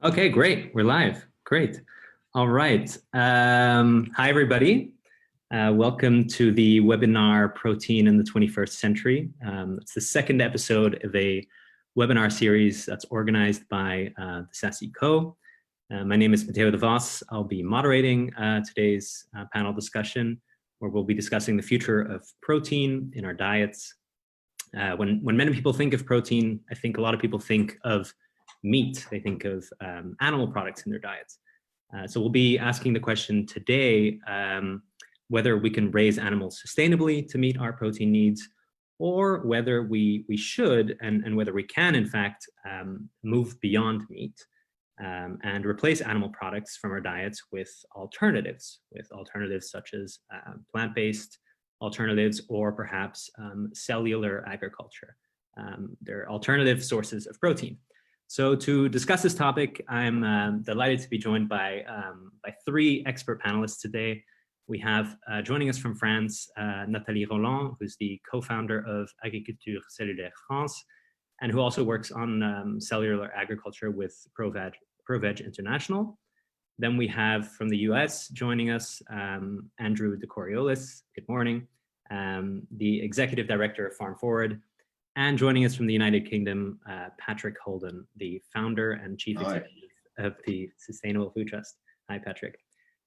Okay, great. We're live. Great. All right. Hi, everybody. Welcome to the webinar Protein in the 21st Century. It's the second episode of a webinar series that's organized by the SASI Co. My name is Matteo de Vos. I'll be moderating today's panel discussion, where we'll be discussing the future of protein in our diets. When many people think of protein, I think a lot of people think of meat. They think of animal products in their diets. So we'll be asking the question today, whether we can raise animals sustainably to meet our protein needs, or whether we should and whether we can, in fact, move beyond meat and replace animal products from our diets with alternatives such as plant-based alternatives or perhaps cellular agriculture. They're alternative sources of protein. So to discuss this topic, I'm delighted to be joined by three expert panelists today. We have joining us from France, Nathalie Rolland, who's the co-founder of Agriculture Cellulaire France, and who also works on cellular agriculture with ProVeg International. Then we have from the US joining us, Andrew deCoriolis, good morning, the Executive Director of Farm Forward. And joining us from the United Kingdom, Patrick Holden, the founder and chief executive of the Sustainable Food Trust. Hi, Patrick.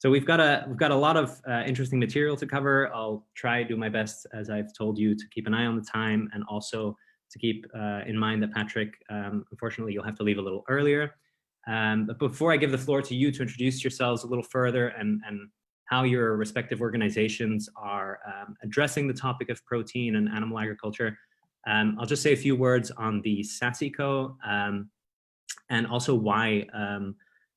So we've got a lot of interesting material to cover. I'll try to do my best, as I've told you, to keep an eye on the time and also to keep in mind that Patrick, unfortunately, you'll have to leave a little earlier. But before I give the floor to you to introduce yourselves a little further and how your respective organizations are addressing the topic of protein and animal agriculture, I'll just say a few words on the SASI Co. And also why,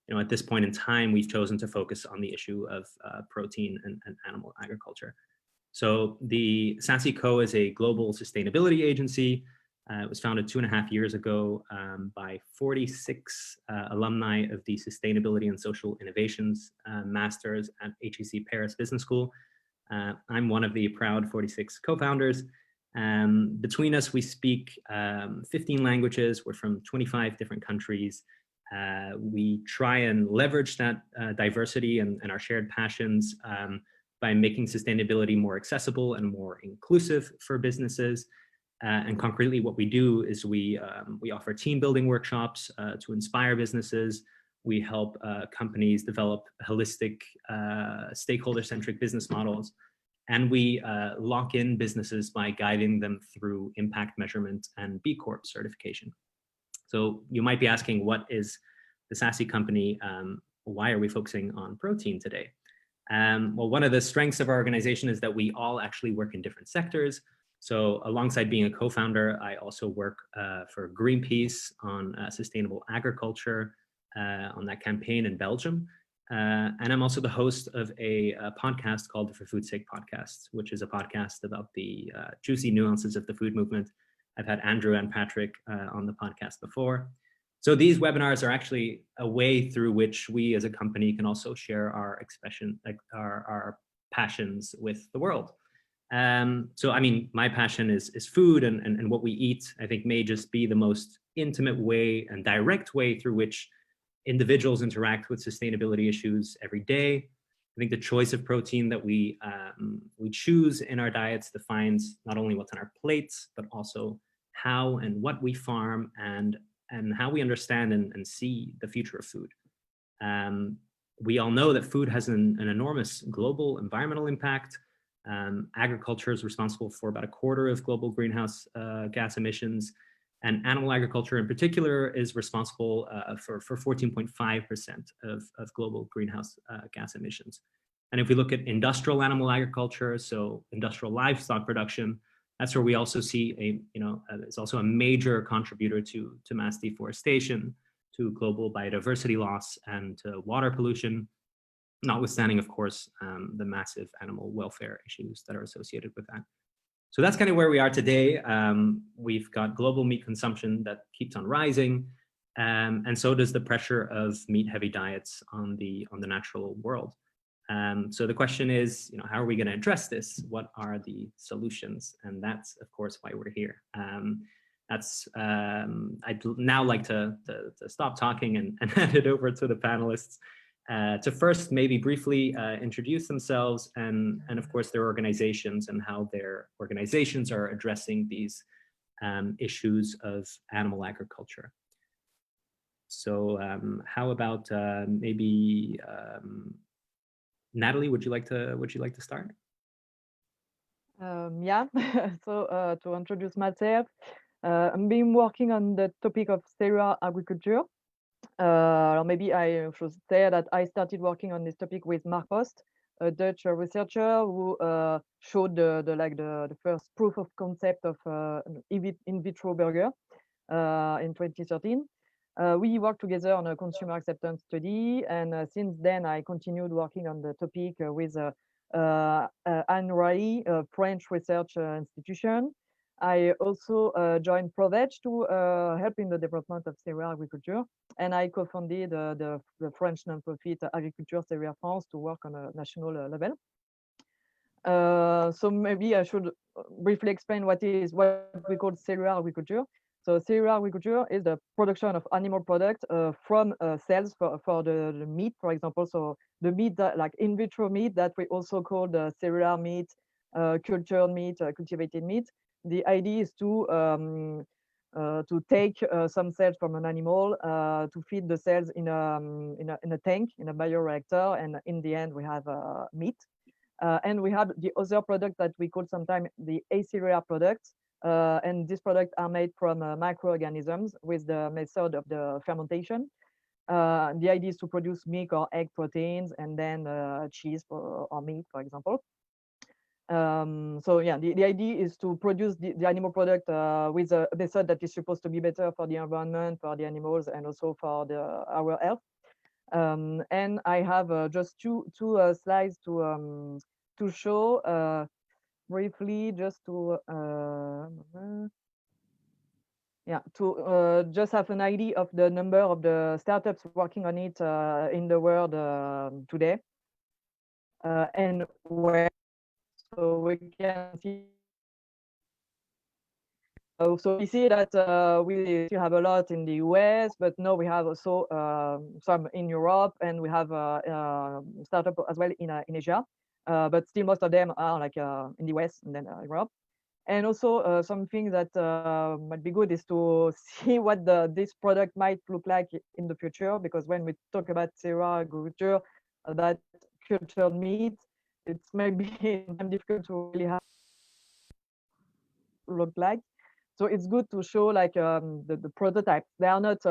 at this point in time, we've chosen to focus on the issue of protein and animal agriculture. So the SASI Co. is a global sustainability agency. It was founded 2.5 years ago by 46 alumni of the Sustainability and Social Innovations Masters at HEC Paris Business School. I'm one of the proud 46 co-founders. Between us, we speak 15 languages. We're from 25 different countries. We try and leverage that diversity and our shared passions by making sustainability more accessible and more inclusive for businesses. And concretely, what we do is we offer team building workshops to inspire businesses. We help companies develop holistic, stakeholder-centric business models. And we lock in businesses by guiding them through impact measurement and B Corp certification. So you might be asking, what is the SASI company? Why are we focusing on protein today? Well, one of the strengths of our organization is that we all actually work in different sectors. So alongside being a co-founder, I also work for Greenpeace on sustainable agriculture, on that campaign in Belgium. And I'm also the host of a podcast called the For Food's Sake podcast, which is a podcast about the juicy nuances of the food movement. I've had Andrew and Patrick on the podcast before. So these webinars are actually a way through which we as a company can also share our expression, like our passions with the world. So, I mean, my passion is food and what we eat, I think may just be the most intimate way and direct way through which individuals interact with sustainability issues every day. I think the choice of protein that we choose in our diets defines not only what's on our plates, but also how and what we farm and how we understand and see the future of food. We all know that food has an enormous global environmental impact. Agriculture is responsible for about 1/4 of global greenhouse gas emissions. And animal agriculture in particular is responsible for 14.5% of global greenhouse gas emissions. And if we look at industrial animal agriculture, so industrial livestock production, that's where we also see it's also a major contributor to mass deforestation, to global biodiversity loss, and to water pollution, notwithstanding, of course, the massive animal welfare issues that are associated with that. So that's kind of where we are today. We've got global meat consumption that keeps on rising, and so does the pressure of meat-heavy diets on the natural world. So the question is, how are we going to address this? What are the solutions? And that's, of course, why we're here. that's I'd now like to stop talking and hand it over to the panelists to first maybe briefly introduce themselves and of course their organizations and how their organizations are addressing these issues of animal agriculture. So how about maybe Nathalie, would you like to start? Yeah, so to introduce myself, I've been working on the topic of cellular agriculture. Maybe I should say that I started working on this topic with Mark Post, a Dutch researcher who showed the first proof of concept of an in vitro burger in 2013. We worked together on a consumer acceptance study, and since then I continued working on the topic with Anne Rai, a French research institution. I also joined ProVeg to help in the development of cellular agriculture, and I co-founded the French nonprofit Agriculture Cellular France to work on a national level. So maybe I should briefly explain what we call cellular agriculture. So cellular agriculture is the production of animal products from cells for the meat, for example. So the meat that, like in vitro meat, that we also call the cellular meat, cultured meat, cultivated meat. The idea is to take some cells from an animal to feed the cells in a tank, in a bioreactor, and in the end we have meat. And we have the other product that we call sometimes the acellular products. And these products are made from microorganisms with the method of the fermentation. The idea is to produce milk or egg proteins and then cheese or meat, for example. So yeah, the idea is to produce the animal product with a method that is supposed to be better for the environment, for the animals, and also for our health. And I have just two slides to show briefly, just to just have an idea of the number of the startups working on it in the world today, and where. So we can see. So we see that we still have a lot in the US, but now we have also some in Europe, and we have startup as well in Asia. But still, most of them are like in the US and then Europe. And also something that might be good is to see what this product might look like in the future, because when we talk about cellular agriculture, that cultured meat, it's maybe difficult to really have look like. So it's good to show like the prototypes. They are not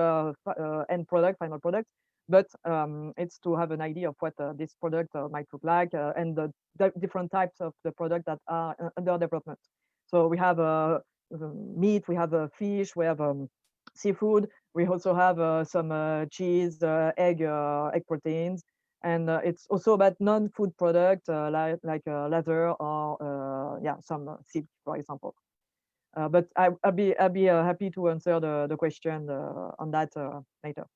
end product, final product, but it's to have an idea of what this product might look like and the different types of the product that are under development. So we have meat, we have fish, we have seafood. We also have some cheese, egg proteins. And it's also about non-food product like leather or some silk, for example. But I'll be happy to answer the question on that later.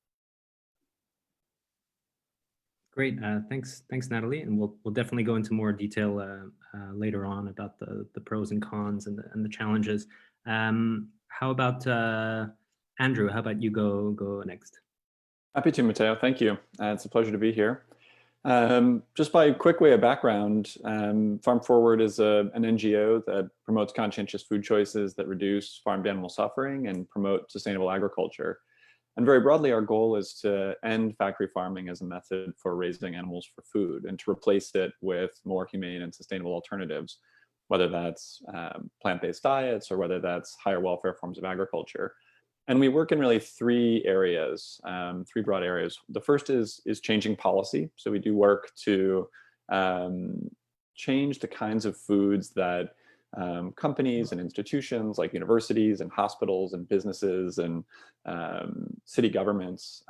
Great, thanks, Nathalie, and we'll definitely go into more detail later on about the pros and cons and the challenges. How about Andrew? How about you go next? Happy to, Matteo. Thank you. It's a pleasure to be here. Just by quick way of background, Farm Forward is an NGO that promotes conscientious food choices that reduce farmed animal suffering and promote sustainable agriculture. And very broadly, our goal is to end factory farming as a method for raising animals for food and to replace it with more humane and sustainable alternatives, whether that's plant-based diets or whether that's higher welfare forms of agriculture. And we work in really three areas, three broad areas. The first is changing policy. So we do work to change the kinds of foods that companies and institutions like universities and hospitals and businesses and city governments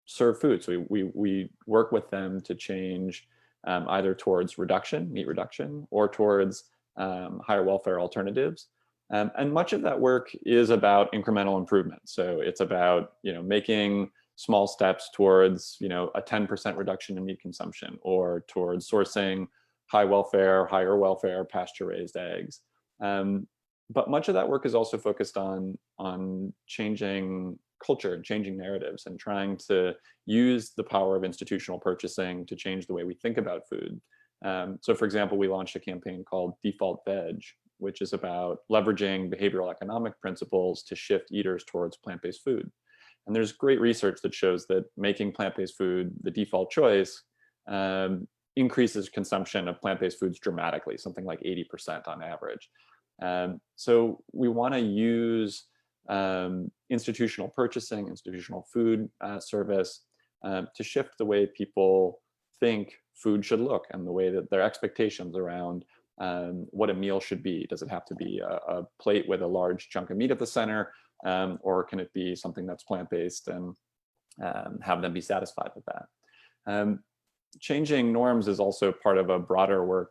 serve food. So we work with them to change either towards meat reduction, or towards higher welfare alternatives. And much of that work is about incremental improvement. So it's about making small steps towards a 10% reduction in meat consumption, or towards sourcing higher welfare pasture-raised eggs. But much of that work is also focused on changing culture, changing narratives, and trying to use the power of institutional purchasing to change the way we think about food. So for example, we launched a campaign called Default Veg, which is about leveraging behavioral economic principles to shift eaters towards plant-based food. And there's great research that shows that making plant-based food the default choice increases consumption of plant-based foods dramatically, something like 80% on average. So we want to use institutional purchasing, institutional food service to shift the way people think food should look and the way that their expectations around what a meal should be. Does it have to be a plate with a large chunk of meat at the center, or can it be something that's plant-based and have them be satisfied with that? Changing norms is also part of a broader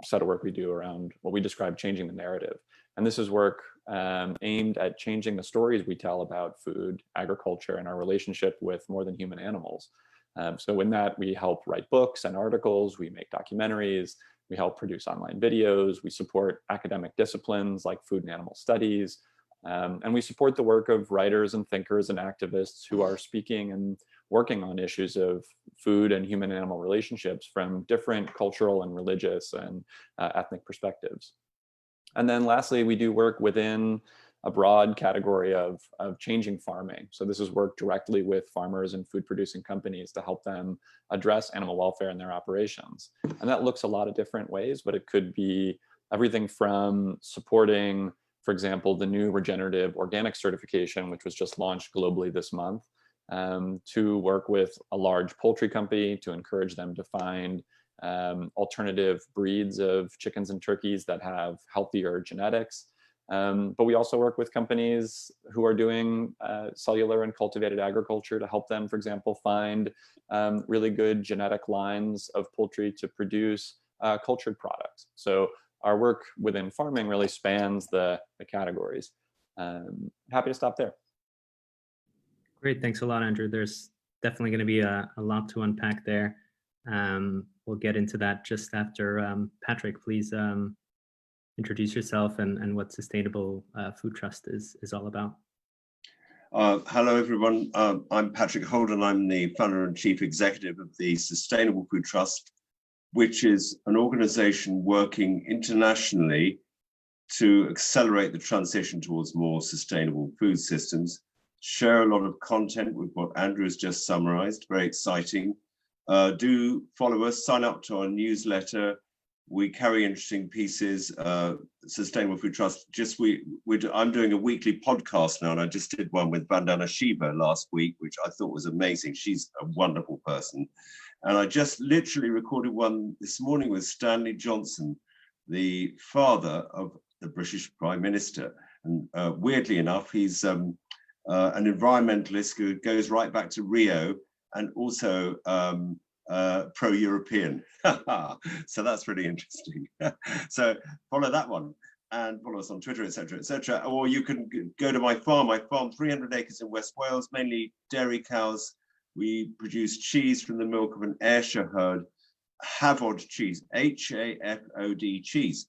set of work we do around what we describe changing the narrative. And this is work aimed at changing the stories we tell about food, agriculture, and our relationship with more than human animals. So in that, we help write books and articles, we make documentaries, we help produce online videos, we support academic disciplines like food and animal studies, and we support the work of writers and thinkers and activists who are speaking and working on issues of food and human-animal relationships from different cultural and religious and ethnic perspectives. And then lastly, we do work within a broad category of changing farming. So this is work directly with farmers and food producing companies to help them address animal welfare in their operations. And that looks a lot of different ways, but it could be everything from supporting, for example, the new regenerative organic certification, which was just launched globally this month, to work with a large poultry company to encourage them to find alternative breeds of chickens and turkeys that have healthier genetics. But we also work with companies who are doing cellular and cultivated agriculture to help them, for example, find really good genetic lines of poultry to produce cultured products. So our work within farming really spans the categories. Happy to stop there. Great, thanks a lot, Andrew. There's definitely going to be a lot to unpack there. We'll get into that just after. Patrick, please introduce yourself and what Sustainable Food Trust is all about. Hello, everyone. I'm Patrick Holden. I'm the founder and chief executive of the Sustainable Food Trust, which is an organization working internationally to accelerate the transition towards more sustainable food systems. Share a lot of content with what Andrew has just summarized. Very exciting. Do follow us, sign up to our newsletter. We carry interesting pieces. Sustainable Food Trust, I'm doing a weekly podcast now, and I just did one with Vandana Shiva last week, which I thought was amazing. She's a wonderful person. And I just literally recorded one this morning with Stanley Johnson, the father of the British Prime Minister. And weirdly enough, he's an environmentalist who goes right back to Rio, and also pro-European. So that's really interesting. So follow that one and follow us on Twitter, etc., etc. Or you can go to my farm. I farm 300 acres in West Wales, mainly dairy cows. We produce cheese from the milk of an Ayrshire herd, Hafod cheese, H-A-F-O-D cheese.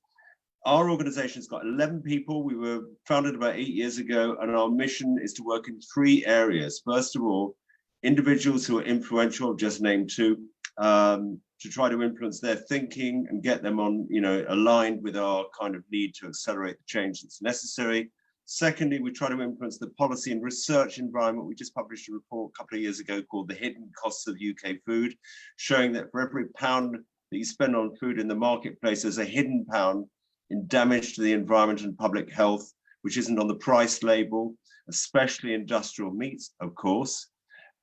Our organization's got 11 people. We were founded about 8 years ago, and our mission is to work in 3 areas. First of all, individuals who are influential, just named 2, to try to influence their thinking and get them on, aligned with our kind of need to accelerate the change that's necessary. Secondly, we try to influence the policy and research environment. We just published a report a couple of years ago called The Hidden Costs of UK Food, showing that for every pound that you spend on food in the marketplace, there's a hidden pound in damage to the environment and public health, which isn't on the price label, especially industrial meats, of course.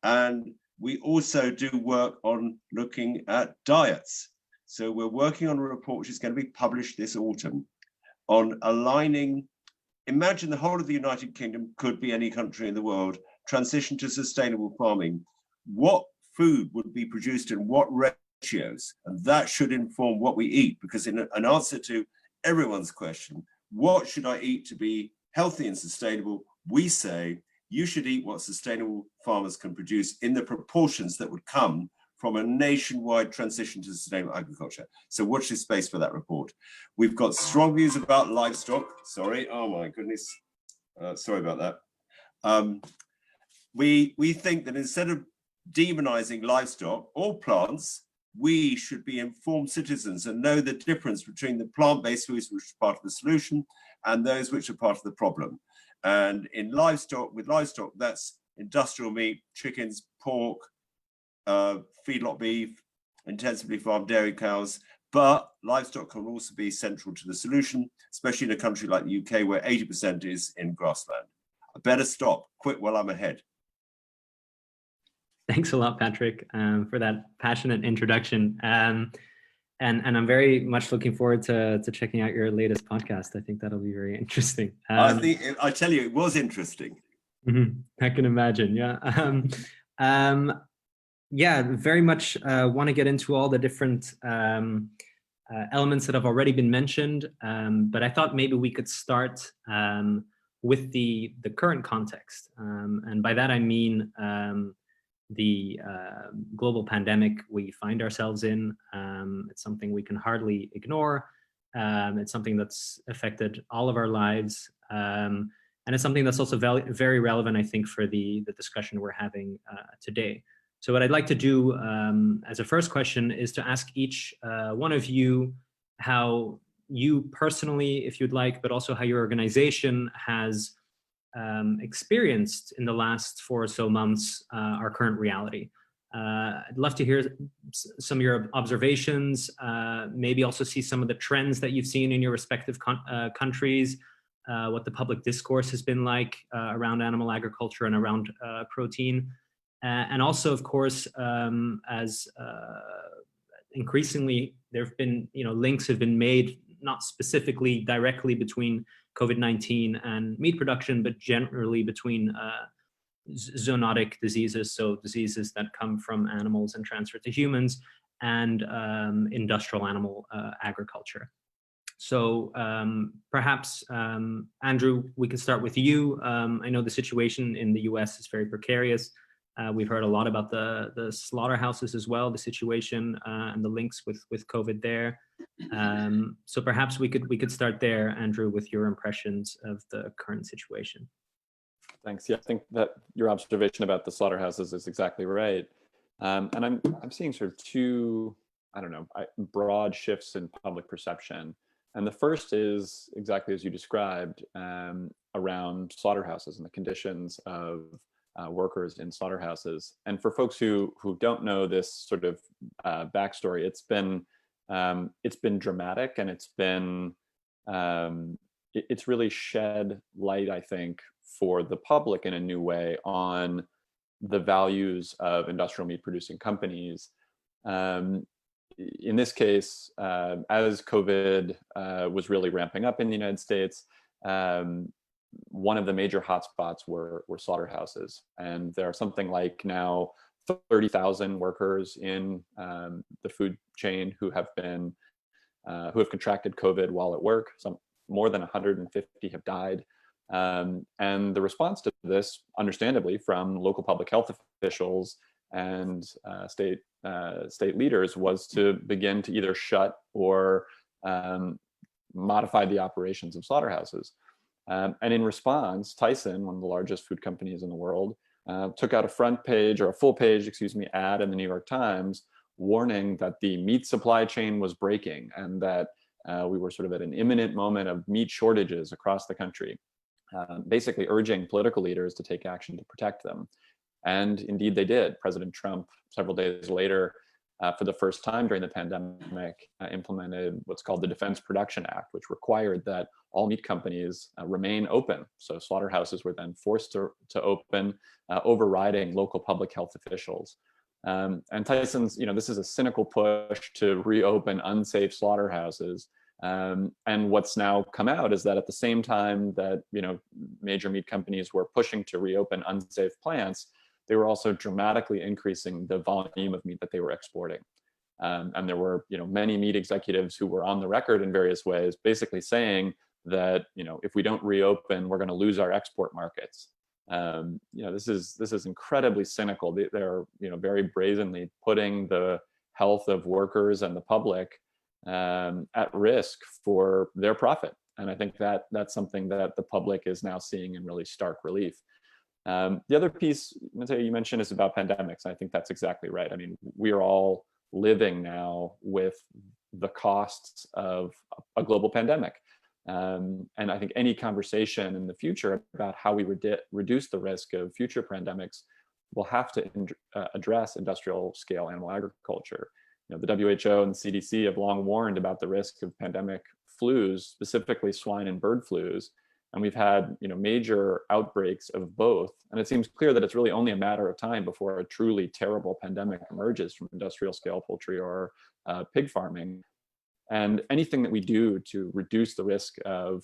And we also do work on looking at diets. So we're working on a report which is going to be published this autumn on aligning. Imagine the whole of the United Kingdom, could be any country in the world, transition to sustainable farming. What food would be produced in what ratios? And that should inform what we eat, because in an answer to everyone's question, what should I eat to be healthy and sustainable? We say you should eat what sustainable farmers can produce in the proportions that would come from a nationwide transition to sustainable agriculture. So watch this space for that report. We've got strong views about livestock. Sorry, oh my goodness. Sorry about that. We think that instead of demonizing livestock or plants, we should be informed citizens and know the difference between the plant-based foods which are part of the solution and those which are part of the problem. And in livestock, with livestock, that's industrial meat, chickens, pork, feedlot beef, intensively farmed dairy cows. But livestock can also be central to the solution, especially in a country like the UK where 80% is in grassland. I better stop, quit while I'm ahead. Thanks a lot, Patrick, for that passionate introduction. And I'm very much looking forward to checking out your latest podcast. I think that'll be very interesting. I tell you, it was interesting. I can imagine, yeah. Yeah, very much want to get into all the different elements that have already been mentioned, but I thought maybe we could start with the current context. And by that I mean the global pandemic we find ourselves in. It's something we can hardly ignore. It's something that's affected all of our lives. And it's something that's also very relevant, I think, for the discussion we're having today. So what I'd like to do as a first question is to ask each one of you how you personally, if you'd like, but also how your organization has experienced in the last 4 or so months our current reality. I'd love to hear some of your observations, maybe also see some of the trends that you've seen in your respective countries, what the public discourse has been like around animal agriculture and around protein. And also, of course, as increasingly there have been, links have been made, not specifically directly between COVID-19 and meat production, but generally between zoonotic diseases, so diseases that come from animals and transfer to humans, and industrial animal agriculture. So perhaps, Andrew, we can start with you. I know the situation in the US is very precarious. We've heard a lot about the slaughterhouses as well, the situation and the links with COVID there. So perhaps we could start there, Andrew, with your impressions of the current situation. Thanks. Yeah, I think that your observation about the slaughterhouses is exactly right. And I'm seeing sort of two, broad shifts in public perception. And the first is exactly as you described, around slaughterhouses and the conditions of workers in slaughterhouses. And for folks who don't know this sort of backstory, it's been dramatic, and it's really shed light, I think, for the public in a new way on the values of industrial meat producing companies. In this case, as COVID was really ramping up in the United States, one of the major hotspots were slaughterhouses, and there are something like now 30,000 workers in the food chain who have contracted COVID while at work. Some more than 150 have died, and the response to this, understandably, from local public health officials and state leaders, was to begin to either shut or modify the operations of slaughterhouses. And in response, Tyson, one of the largest food companies in the world, took out a full page ad in the New York Times, warning that the meat supply chain was breaking and that we were sort of at an imminent moment of meat shortages across the country, basically urging political leaders to take action to protect them. And indeed they did. President Trump, several days later, for the first time during the pandemic, implemented what's called the Defense Production Act, which required that all meat companies remain open. So slaughterhouses were then forced to open, overriding local public health officials. And Tyson's, this is a cynical push to reopen unsafe slaughterhouses. And what's now come out is that at the same time that, major meat companies were pushing to reopen unsafe plants, they were also dramatically increasing the volume of meat that they were exporting. And there were, many meat executives who were on the record in various ways, basically saying that, if we don't reopen, we're going to lose our export markets. This is incredibly cynical. They're very brazenly putting the health of workers and the public at risk for their profit. And I think that that's something that the public is now seeing in really stark relief. The other piece, Matteo, you mentioned is about pandemics. I think that's exactly right. I mean, we are all living now with the costs of a global pandemic. And I think any conversation in the future about how we reduce the risk of future pandemics will have to address industrial scale animal agriculture. The WHO and the CDC have long warned about the risk of pandemic flus, specifically swine and bird flus. And we've had major outbreaks of both. And it seems clear that it's really only a matter of time before a truly terrible pandemic emerges from industrial scale poultry or pig farming. And anything that we do to reduce the risk of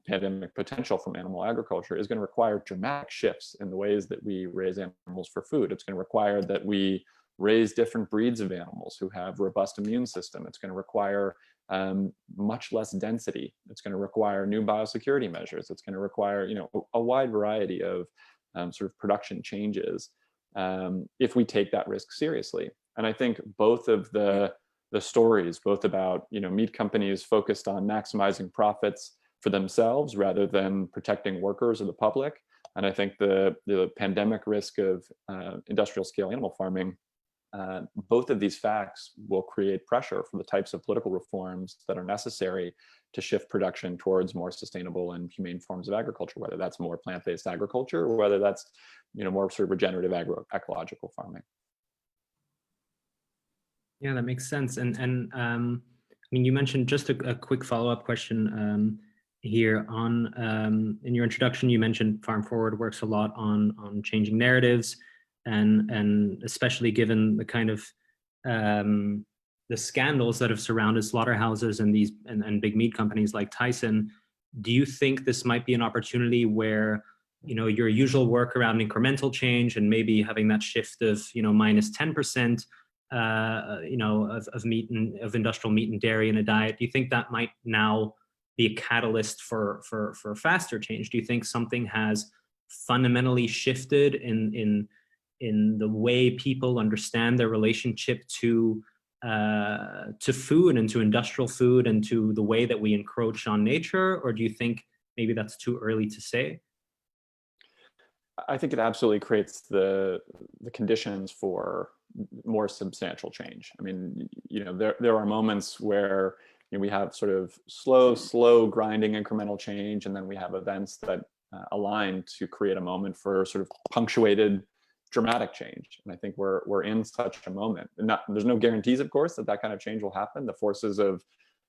pandemic potential from animal agriculture is going to require dramatic shifts in the ways that we raise animals for food. It's going to require that we raise different breeds of animals who have robust immune system. It's going to require much less density. It's going to require new biosecurity measures. It's going to require a wide variety of sort of production changes if we take that risk seriously. And I think both of the stories, both about meat companies focused on maximizing profits for themselves rather than protecting workers or the public, and I think the pandemic risk of industrial scale animal farming, both of these facts will create pressure for the types of political reforms that are necessary to shift production towards more sustainable and humane forms of agriculture, whether that's more plant-based agriculture or whether that's more sort of regenerative ecological farming. Yeah, that makes sense. And I mean, you mentioned just a quick follow-up question here on in your introduction. You mentioned Farm Forward works a lot on changing narratives, and especially given the kind of the scandals that have surrounded slaughterhouses and these and big meat companies like Tyson. Do you think this might be an opportunity where your usual work around incremental change and maybe having that shift of minus 10%? Of meat and of industrial meat and dairy in a diet, do you think that might now be a catalyst for faster change? Do you think something has fundamentally shifted in the way people understand their relationship to food and to industrial food and to the way that we encroach on nature? Or do you think maybe that's too early to say? I think it absolutely creates the conditions for more substantial change. I mean, there are moments where we have sort of slow grinding incremental change, and then we have events that align to create a moment for sort of punctuated dramatic change. And I think we're in such a moment. There's no guarantees, of course, that kind of change will happen. The forces of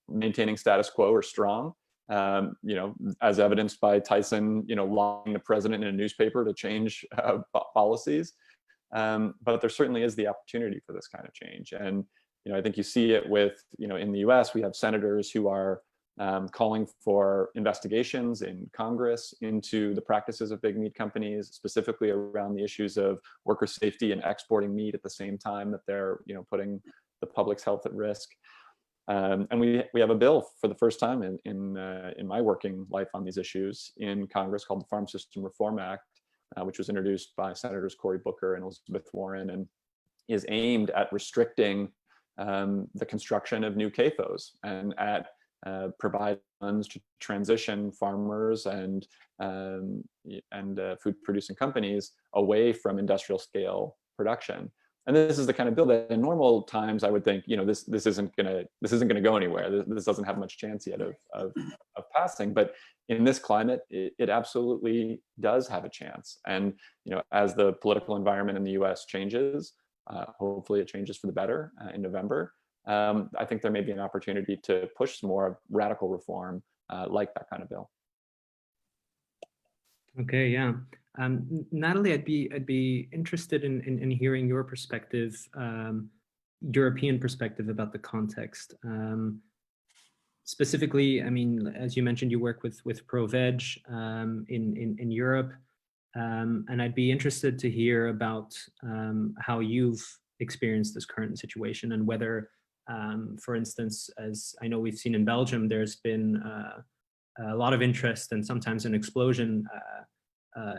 maintaining status quo are strong. As evidenced by Tyson, lying to president in a newspaper to change policies. But there certainly is the opportunity for this kind of change. And, I think you see it with, in the US, we have senators who are calling for investigations in Congress into the practices of big meat companies, specifically around the issues of worker safety and exporting meat at the same time that they're, putting the public's health at risk. And we have a bill for the first time in my working life on these issues in Congress called the Farm System Reform Act, which was introduced by Senators Cory Booker and Elizabeth Warren, and is aimed at restricting the construction of new CAFOs and at provide funds to transition farmers and food producing companies away from industrial scale production. And this is the kind of bill that in normal times I would think, this isn't gonna go anywhere. This doesn't have much chance yet of passing. But in this climate, it absolutely does have a chance. And as the political environment in the U.S. changes, hopefully it changes for the better in November. I think there may be an opportunity to push some more radical reform like that kind of bill. Okay, yeah. Nathalie, I'd be interested in hearing your perspective, European perspective about the context. Specifically, I mean, as you mentioned, you work with ProVeg in Europe, and I'd be interested to hear about how you've experienced this current situation and whether, for instance, as I know we've seen in Belgium, there's been a lot of interest and sometimes an explosion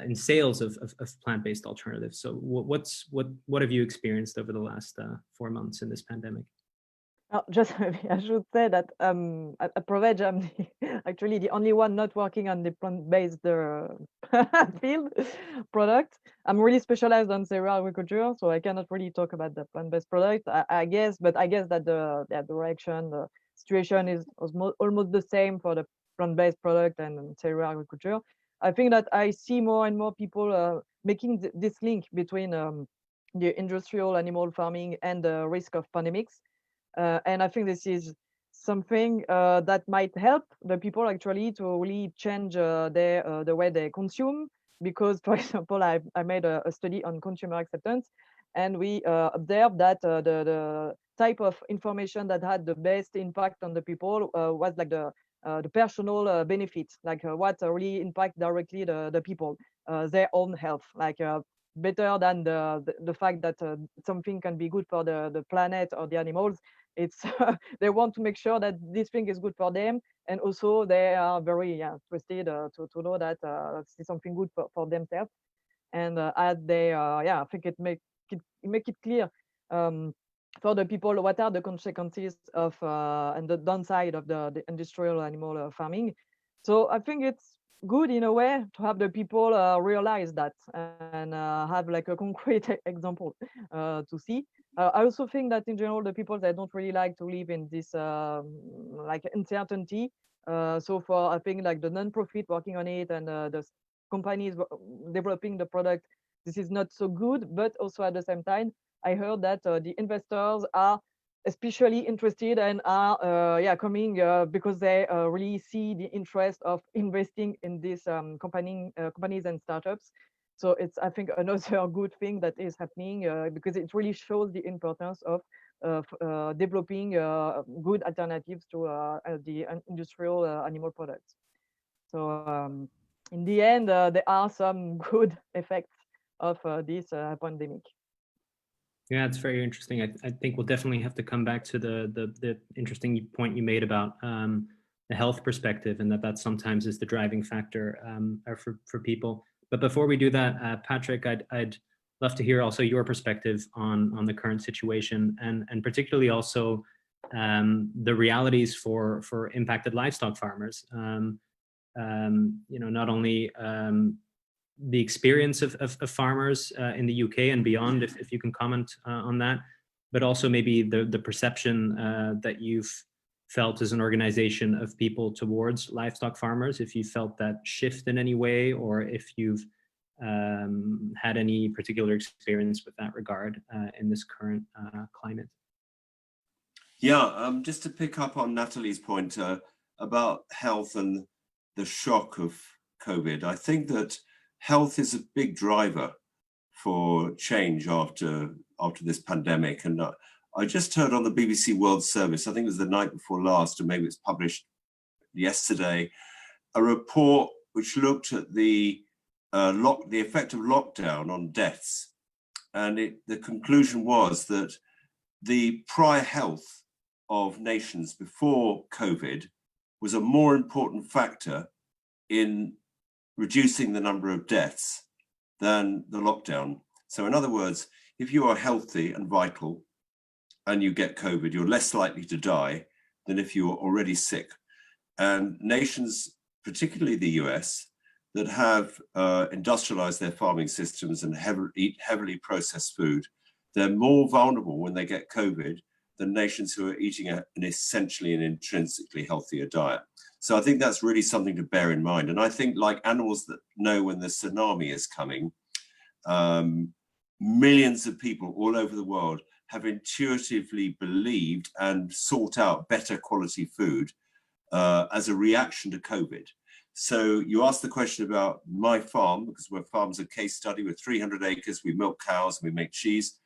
in sales of plant-based alternatives. So what have you experienced over the last 4 months in this pandemic? Just maybe I should say that at ProVeg, I'm actually the only one not working on the plant-based field product. I'm really specialized on cereal agriculture, so I cannot really talk about the plant-based product. I guess, but I guess that the direction, the situation is almost the same for the plant-based product and cereal agriculture. I think that I see more and more people making this link between the industrial animal farming and the risk of pandemics. And I think this is something that might help the people actually to really change the way they consume. Because, for example, I made a study on consumer acceptance, and we observed that the type of information that had the best impact on the people was like the personal benefits, like what really impact directly the people, their own health, like better than the fact that something can be good for the planet or the animals. It's they want to make sure that this thing is good for them, and also they are very interested to know that it's something good for themselves. And as they I think it make it clear for the people what are the consequences of and the downside of the industrial animal farming. So I think it's good in a way to have the people realize that and have like a concrete example to see. I also think that in general, the people that don't really like to live in this like uncertainty. So for I think like the non-profit working on it and the companies developing the product, this is not so good. But also at the same time, I heard that the investors are especially interested and are coming because they really see the interest of investing in these companies and startups. So it's, I think, another good thing that is happening because it really shows the importance of developing good alternatives to the industrial animal products. So in the end, there are some good effects of this pandemic. Yeah, it's very interesting. I think we'll definitely have to come back to the interesting point you made about the health perspective, and that sometimes is the driving factor for people. But before we do that, Patrick, I'd love to hear also your perspective on the current situation, and particularly also the realities for impacted livestock farmers. Not only the experience of farmers in the UK and beyond, if you can comment on that, but also maybe the perception that you've felt as an organization of people towards livestock farmers, if you felt that shift in any way, or if you've had any particular experience with that regard in this current climate. Yeah, just to pick up on Nathalie's point about health and the shock of COVID, I think that health is a big driver for change after this pandemic. And I just heard on the BBC World Service, I think it was the night before last, or maybe it's published yesterday, a report which looked at the effect of lockdown on deaths. And the conclusion was that the prior health of nations before COVID was a more important factor in reducing the number of deaths than the lockdown. So in other words, if you are healthy and vital and you get COVID, you're less likely to die than if you are already sick. And nations, particularly the US, that have industrialized their farming systems and eat heavily processed food, they're more vulnerable when they get COVID than nations who are eating an essentially and intrinsically healthier diet. So I think that's really something to bear in mind. And I think, like animals that know when the tsunami is coming, millions of people all over the world have intuitively believed and sought out better quality food as a reaction to COVID. So you asked the question about my farm, because we're farm's a case study with 300 acres, we milk cows, we make cheese.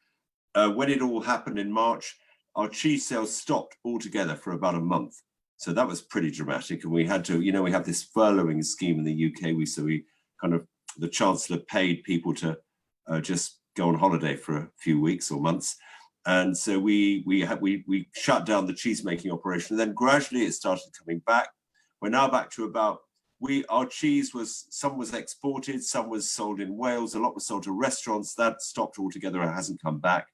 When it all happened in March, our cheese sales stopped altogether for about a month. So that was pretty dramatic. And we had to, we have this furloughing scheme in the UK. The Chancellor paid people to just go on holiday for a few weeks or months. And so we shut down the cheese making operation. And then gradually it started coming back. We're now back to about our cheese some was exported, some was sold in Wales, a lot was sold to restaurants. That stopped altogether, it hasn't come back.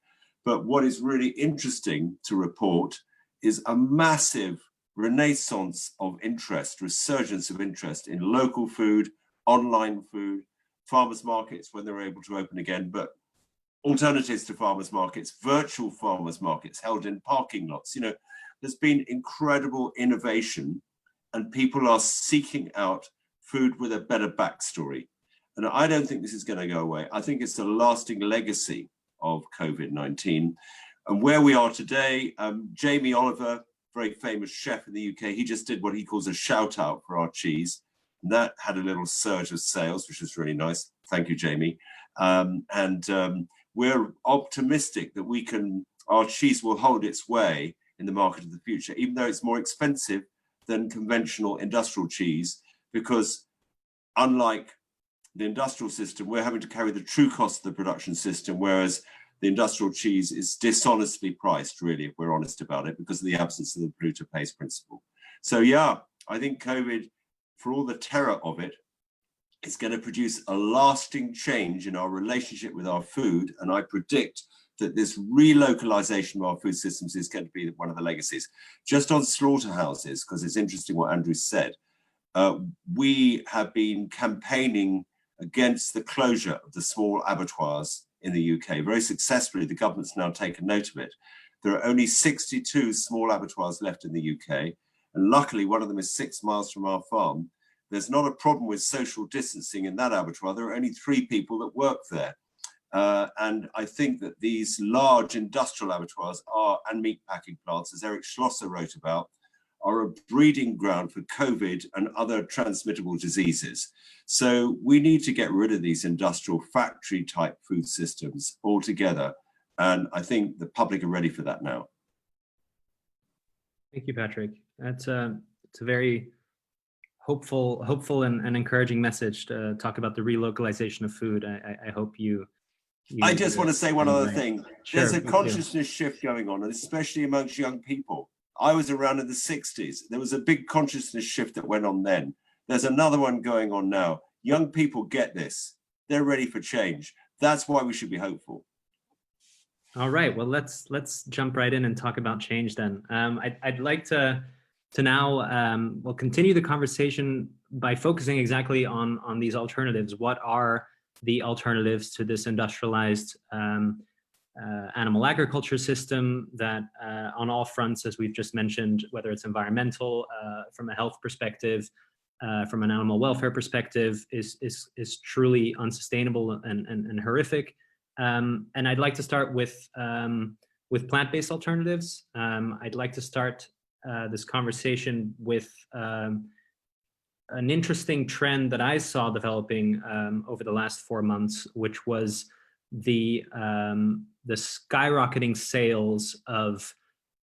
But what is really interesting to report is a massive renaissance of interest, resurgence of interest in local food, online food, farmers markets when they're able to open again, but alternatives to farmers markets, virtual farmers markets held in parking lots. You know, there's been incredible innovation and people are seeking out food with a better backstory. And I don't think this is going to go away. I think it's a lasting legacy of COVID-19. And where we are today, Jamie Oliver, very famous chef in the UK, he just did what he calls a shout out for our cheese. And that had a little surge of sales, which was really nice. Thank you, Jamie. We're optimistic that our cheese will hold its way in the market of the future, even though it's more expensive than conventional industrial cheese, because unlike the industrial system, we're having to carry the true cost of the production system, whereas the industrial cheese is dishonestly priced, really, if we're honest about it, because of the absence of the polluter pays principle. So yeah, I think COVID, for all the terror of it, is going to produce a lasting change in our relationship with our food. And I predict that this relocalization of our food systems is going to be one of the legacies. Just on slaughterhouses, because it's interesting what Andrew said, we have been campaigning against the closure of the small abattoirs in the UK. Very successfully, the government's now taken note of it. There are only 62 small abattoirs left in the UK, and luckily one of them is 6 miles from our farm. There's not a problem with social distancing in that abattoir. There are only 3 people that work there. And I think that these large industrial abattoirs and meat packing plants, as Eric Schlosser wrote about, are a breeding ground for COVID and other transmittable diseases. So we need to get rid of these industrial factory type food systems altogether. And I think the public are ready for that now. Thank you, Patrick. It's a very hopeful and encouraging message to talk about the relocalization of food. I hope you I just want to say one other thing. Sure, there's a consciousness shift going on, and especially amongst young people. I was around in the 60s. There was a big consciousness shift that went on then. There's another one going on now. Young people get this. They're ready for change. That's why we should be hopeful. All right. Well, let's jump right in and talk about change then. I'd like to now we'll continue the conversation by focusing exactly on these alternatives. What are the alternatives to this industrialized animal agriculture system that on all fronts, as we've just mentioned, whether it's environmental, from a health perspective, from an animal welfare perspective, is truly unsustainable and horrific. And I'd like to start with plant-based alternatives. I'd like to start this conversation with an interesting trend that I saw developing over the last 4 months, which was the skyrocketing sales of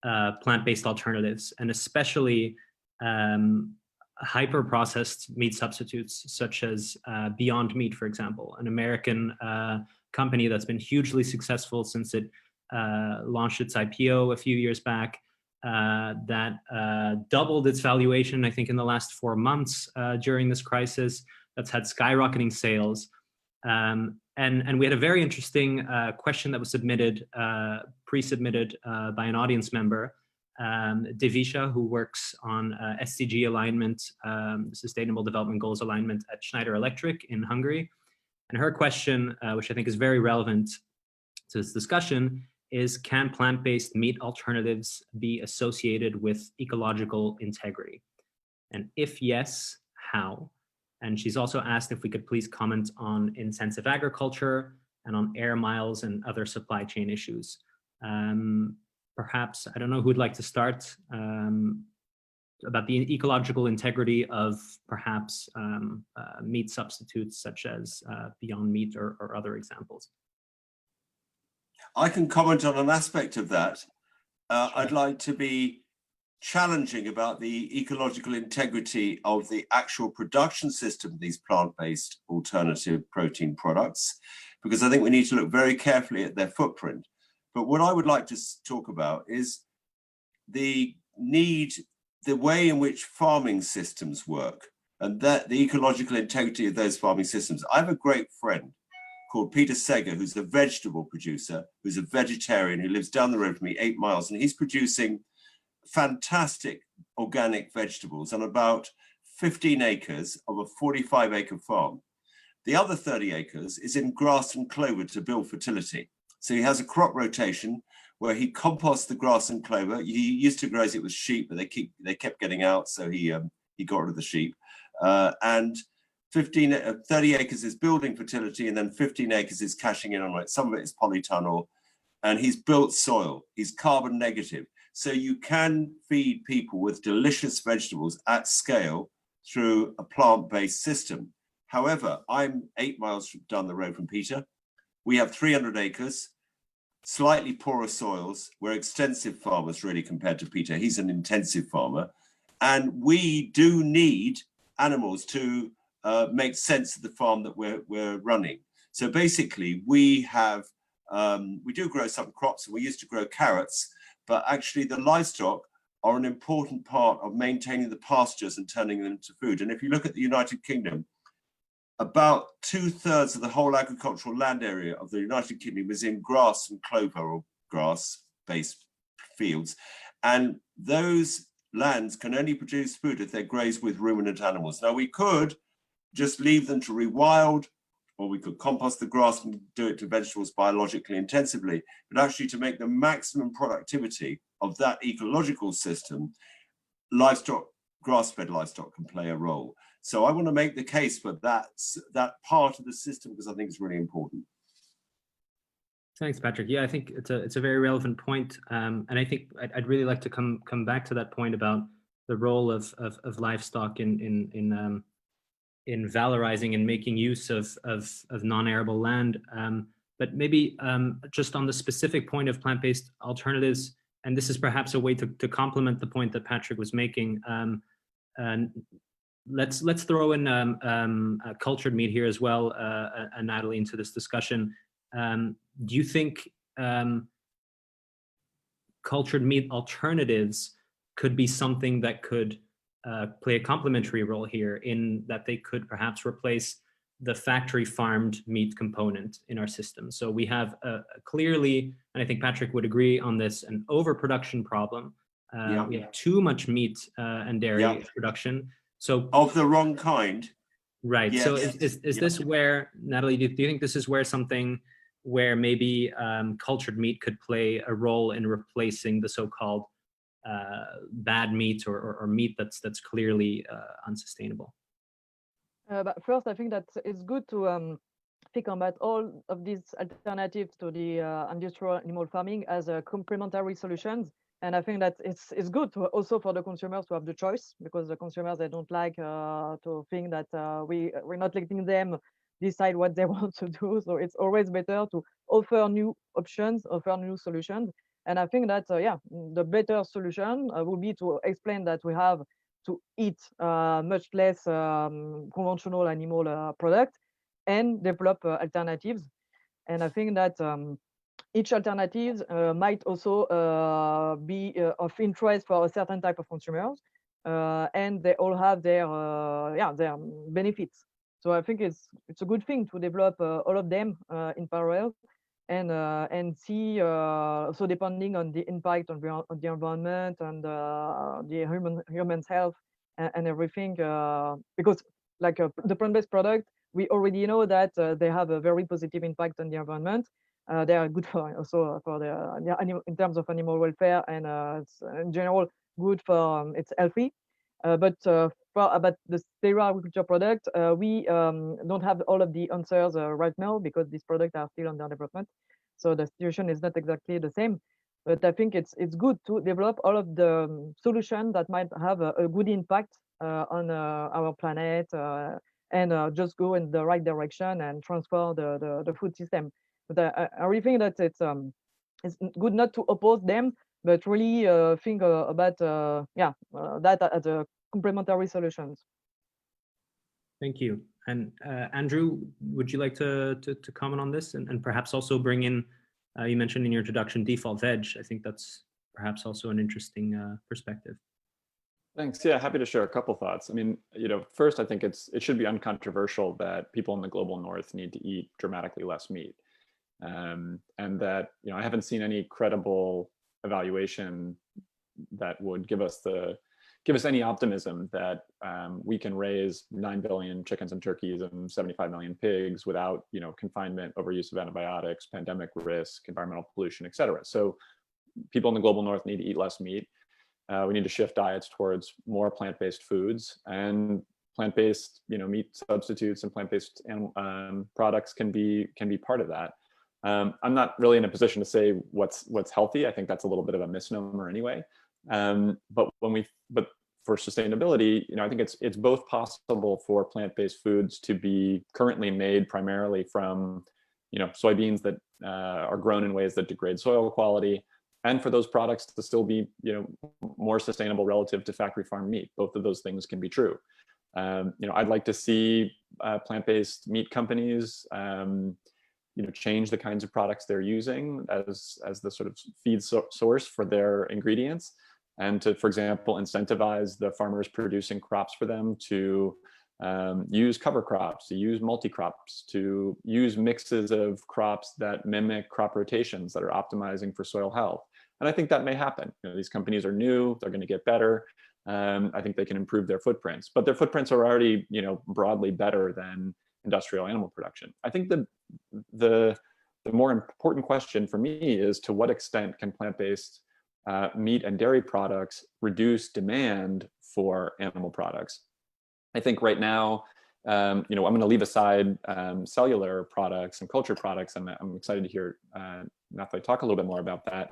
plant-based alternatives, and especially hyper-processed meat substitutes, such as Beyond Meat, for example, an American company that's been hugely successful since it launched its IPO a few years back, that doubled its valuation, I think, in the last 4 months during this crisis, that's had skyrocketing sales. And we had a very interesting question that was submitted, pre-submitted by an audience member, Devisha, who works on SDG alignment, Sustainable Development Goals alignment at Schneider Electric in Hungary. And her question, which I think is very relevant to this discussion, is can plant-based meat alternatives be associated with ecological integrity? And if yes, how? And she's also asked if we could please comment on intensive agriculture and on air miles and other supply chain issues. Perhaps, I don't know who'd like to start about the ecological integrity of perhaps meat substitutes such as Beyond Meat or other examples. I can comment on an aspect of that. Sure. I'd like to be challenging about the ecological integrity of the actual production system of these plant-based alternative protein products, because I think we need to look very carefully at their footprint. But what I would like to talk about is the way in which farming systems work. and that the ecological integrity of those farming systems. I have a great friend called Peter Seger, who's a vegetable producer, who's a vegetarian, who lives down the road from me, 8 miles, and he's producing fantastic organic vegetables on about 15 acres of a 45-acre farm. The other 30 acres is in grass and clover to build fertility. So he has a crop rotation where he composts the grass and clover. He used to graze it with sheep, but they kept getting out, so he got rid of the sheep. And 30 acres is building fertility, and then 15 acres is cashing in on it. Some of it is polytunnel, and he's built soil. He's carbon negative. So you can feed people with delicious vegetables at scale through a plant-based system. However, I'm 8 miles down the road from Peter. We have 300 acres, slightly poorer soils. We're extensive farmers really compared to Peter. He's an intensive farmer. And we do need animals to make sense of the farm that we're running. So basically we do grow some crops, and we used to grow carrots, but actually the livestock are an important part of maintaining the pastures and turning them into food. And if you look at the United Kingdom, about 2/3 of the whole agricultural land area of the United Kingdom is in grass and clover or grass-based fields. And those lands can only produce food if they're grazed with ruminant animals. Now we could just leave them to rewild, or we could compost the grass and do it to vegetables biologically intensively, but actually to make the maximum productivity of that ecological system, livestock, grass-fed livestock can play a role. So I want to make the case for that part of the system, because I think it's really important. Thanks, Patrick. Yeah, I think it's a very relevant point, and I think I'd really like to come back to that point about the role of livestock in valorizing and making use of non-arable land. But maybe just on the specific point of plant-based alternatives, and this is perhaps a way to complement the point that Patrick was making. And let's throw in cultured meat here as well, and Nathalie, into this discussion. Do you think cultured meat alternatives could be something that could play a complementary role here, in that they could perhaps replace the factory farmed meat component in our system? So we have clearly, and I think Patrick would agree on this, an overproduction problem. We have too much meat and dairy production. So of the wrong kind. Right. Yes. So is this where, Nathalie, do you think this is where something where maybe cultured meat could play a role in replacing the so-called bad meat or meat that's clearly unsustainable? But first, I think that it's good to think about all of these alternatives to the industrial animal farming as complementary solutions. And I think that it's good to also for the consumers to have the choice, because the consumers, they don't like to think that we're not letting them decide what they want to do. So it's always better to offer new options, offer new solutions. And I think that the better solution would be to explain that we have to eat much less conventional animal products and develop alternatives. And I think that each alternative might also be of interest for a certain type of consumers, and they all have their benefits. So I think it's a good thing to develop all of them in parallel, and see so depending on the impact on the environment and the human's health and everything, because like the plant-based product, we already know that they have a very positive impact on the environment. They are good for also for the animal, in terms of animal welfare, and it's in general good for it's healthy. But about the sterile agriculture product, we don't have all of the answers right now, because these products are still under development. So the situation is not exactly the same. But I think it's good to develop all of the solutions that might have a good impact on our planet, and just go in the right direction and transfer the food system. But I really think that it's good not to oppose them, but really think about that as a complementary solutions. Thank you. And Andrew, would you like to comment on this, and perhaps also bring in, you mentioned in your introduction default veg. I think that's perhaps also an interesting perspective. Thanks. Yeah, happy to share a couple thoughts. I mean, first, I think it should be uncontroversial that people in the global north need to eat dramatically less meat, and that I haven't seen any credible evaluation that would give us any optimism that we can raise 9 billion chickens and turkeys and 75 million pigs without confinement, overuse of antibiotics, pandemic risk, environmental pollution, et cetera. So people in the global north need to eat less meat. We need to shift diets towards more plant-based foods, and plant-based meat substitutes and plant-based products can be part of that. I'm not really in a position to say what's healthy. I think that's a little bit of a misnomer anyway. But for sustainability, I think it's both possible for plant-based foods to be currently made primarily from soybeans that are grown in ways that degrade soil quality, and for those products to still be more sustainable relative to factory farm meat. Both of those things can be true. I'd like to see plant-based meat companies change the kinds of products they're using as the sort of feed source for their ingredients, and to, for example, incentivize the farmers producing crops for them to use cover crops, to use multi-crops, to use mixes of crops that mimic crop rotations that are optimizing for soil health. And I think that may happen. These companies are new, they're going to get better. I think they can improve their footprints, but their footprints are already broadly better than industrial animal production. I think the more important question for me is, to what extent can plant-based meat and dairy products reduce demand for animal products? I think right now, I'm going to leave aside cellular products and culture products, and I'm excited to hear Nathalie talk a little bit more about that.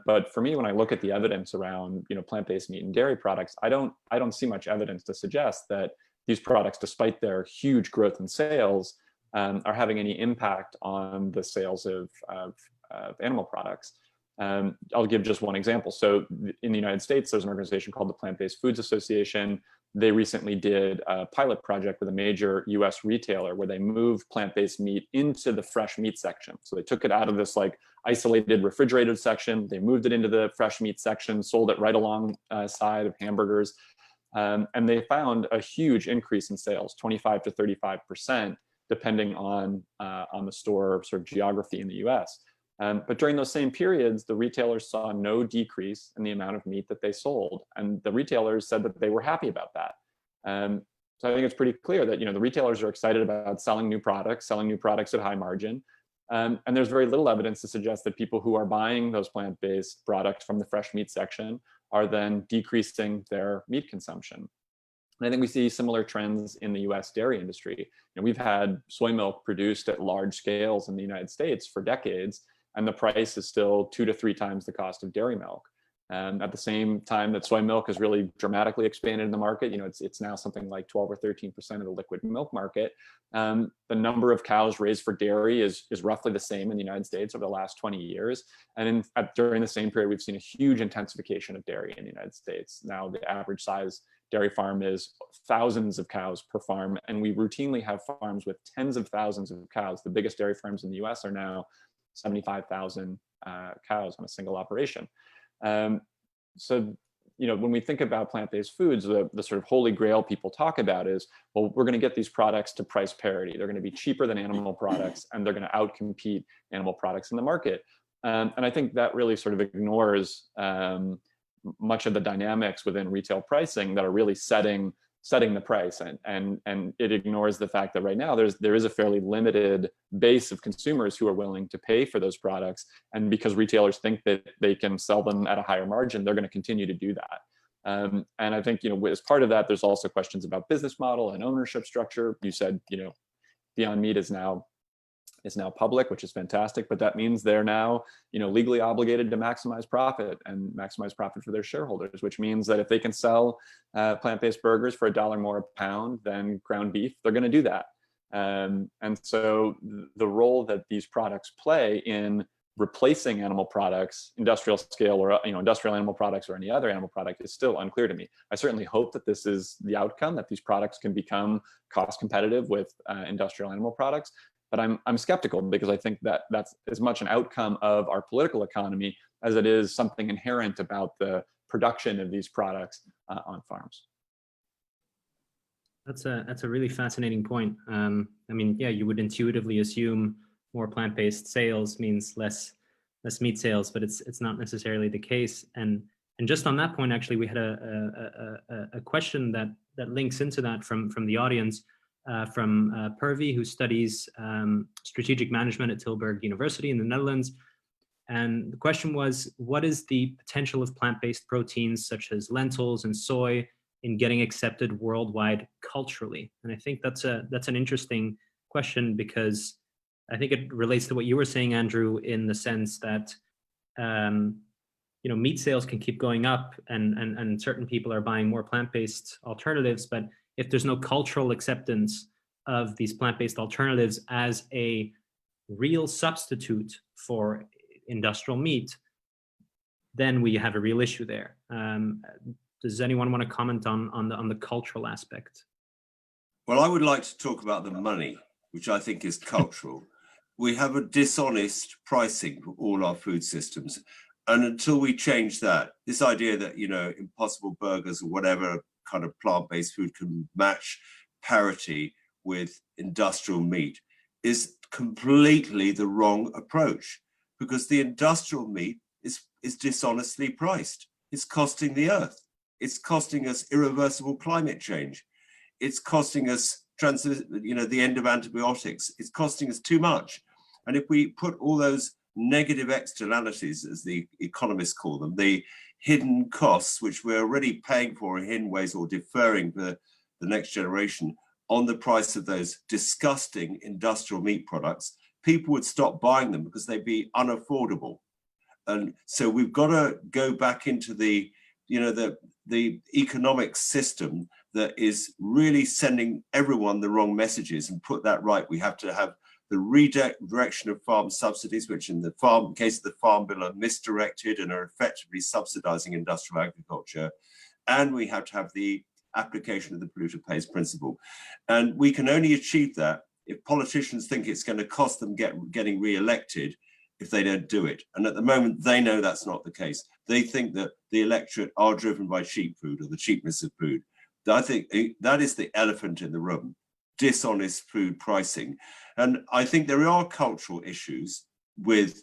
But for me, when I look at the evidence around plant-based meat and dairy products, I don't see much evidence to suggest that these products, despite their huge growth in sales, are having any impact on the sales of animal products. I'll give just one example. So in the United States, there's an organization called the Plant-Based Foods Association. They recently did a pilot project with a major US retailer where they moved plant-based meat into the fresh meat section. So they took it out of this isolated refrigerated section, they moved it into the fresh meat section, sold it right alongside of hamburgers. And they found a huge increase in sales, 25 to 35%, depending on the store sort of geography in the US. But during those same periods, the retailers saw no decrease in the amount of meat that they sold. And the retailers said that they were happy about that. So I think it's pretty clear that the retailers are excited about selling new products at high margin. And there's very little evidence to suggest that people who are buying those plant-based products from the fresh meat section are then decreasing their meat consumption. And I think we see similar trends in the US dairy industry. We've had soy milk produced at large scales in the United States for decades, and the price is still 2 to 3 times the cost of dairy milk. At the same time that soy milk has really dramatically expanded in the market, it's now something like 12 or 13% of the liquid milk market. The number of cows raised for dairy is roughly the same in the United States over the last 20 years. And during the same period, we've seen a huge intensification of dairy in the United States. Now the average size dairy farm is thousands of cows per farm, and we routinely have farms with tens of thousands of cows. The biggest dairy farms in the US are now 75,000 cows on a single operation. So, when we think about plant-based foods, the sort of holy grail people talk about is, well, we're going to get these products to price parity. They're going to be cheaper than animal products, and they're going to outcompete animal products in the market. And I think that really sort of ignores much of the dynamics within retail pricing that are really setting the price, and it ignores the fact that right now there is a fairly limited base of consumers who are willing to pay for those products, and because retailers think that they can sell them at a higher margin, they're going to continue to do that. And I think as part of that, there's also questions about business model and ownership structure. You said Beyond Meat is now public, which is fantastic, but that means they're now legally obligated to maximize profit for their shareholders, which means that if they can sell plant-based burgers for $1 more a pound than ground beef, they're going to do that. And so the role that these products play in replacing animal products, industrial scale or industrial animal products or any other animal product, is still unclear to me. I certainly hope that this is the outcome, that these products can become cost competitive with industrial animal products. But I'm skeptical, because I think that that's as much an outcome of our political economy as it is something inherent about the production of these products on farms. That's a really fascinating point. I mean, yeah, you would intuitively assume more plant-based sales means less meat sales, but it's not necessarily the case. And just on that point, actually, we had a question that links into that from the audience, from Purvi, who studies strategic management at Tilburg University in the Netherlands. And the question was, what is the potential of plant-based proteins such as lentils and soy in getting accepted worldwide culturally? And I think that's an interesting question, because I think it relates to what you were saying, Andrew, in the sense that meat sales can keep going up, and certain people are buying more plant-based alternatives, but if there's no cultural acceptance of these plant-based alternatives as a real substitute for industrial meat, then we have a real issue there. Does anyone want to comment on the cultural aspect? Well, I would like to talk about the money, which I think is cultural. We have a dishonest pricing for all our food systems. And until we change that, this idea that, Impossible Burgers or whatever kind of plant-based food can match parity with industrial meat is completely the wrong approach, because the industrial meat is dishonestly priced. It's costing the earth. It's costing us irreversible climate change. It's costing us the end of antibiotics. It's costing us too much. And if we put all those negative externalities, as the economists call them, the hidden costs, which we're already paying for in hidden ways or deferring for the next generation, on the price of those disgusting industrial meat products, people would stop buying them because they'd be unaffordable. And so we've got to go back into the economic system that is really sending everyone the wrong messages, and put that right. We have to have the redirection of farm subsidies, which in the case of the Farm Bill are misdirected and are effectively subsidizing industrial agriculture. And we have to have the application of the polluter pays principle. And we can only achieve that if politicians think it's going to cost them getting re-elected if they don't do it. And at the moment, they know that's not the case. They think that the electorate are driven by cheap food or the cheapness of food. I think that is the elephant in the room, dishonest food pricing. And I think there are cultural issues with,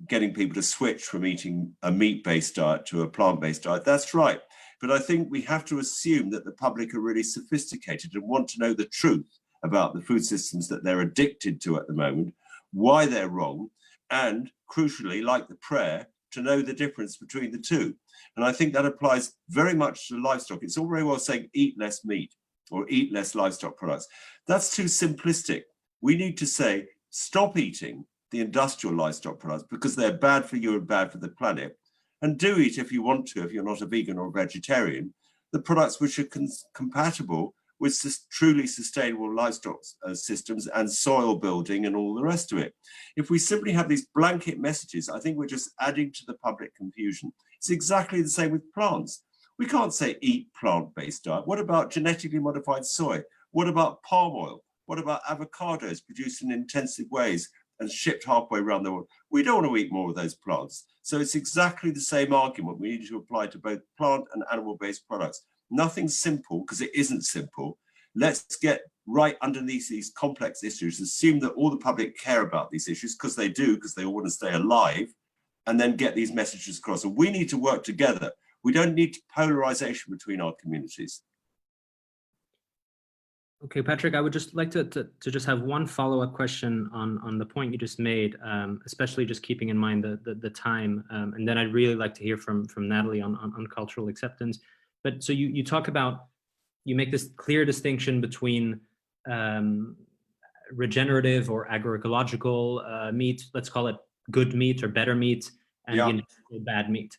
getting people to switch from eating a meat-based diet to a plant-based diet. That's right. But I think we have to assume that the public are really sophisticated and want to know the truth about the food systems that they're addicted to at the moment, why they're wrong, and crucially, like the prayer, to know the difference between the two. And I think that applies very much to livestock. It's all very well saying eat less meat or eat less livestock products. That's too simplistic. We need to say, stop eating the industrial livestock products because they're bad for you and bad for the planet. And do eat, if you want to, if you're not a vegan or a vegetarian, the products which are compatible with truly sustainable livestock systems and soil building and all the rest of it. If we simply have these blanket messages, I think we're just adding to the public confusion. It's exactly the same with plants. We can't say eat plant-based diet. What about genetically modified soy? What about palm oil? What about avocados produced in intensive ways and shipped halfway around the world? We don't want to eat more of those plants. So it's exactly the same argument we need to apply to both plant and animal-based products. Nothing simple, because it isn't simple. Let's get right underneath these complex issues, assume that all the public care about these issues, because they do, because they all want to stay alive, and then get these messages across. And we need to work together. We don't need polarization between our communities. Okay, Patrick, I would just like to just have one follow-up question on the point you just made, especially just keeping in mind the time. And then I'd really like to hear from Nathalie on cultural acceptance. But so you talk about, you make this clear distinction between regenerative or agroecological meat, let's call it good meat or better meat, and bad meat.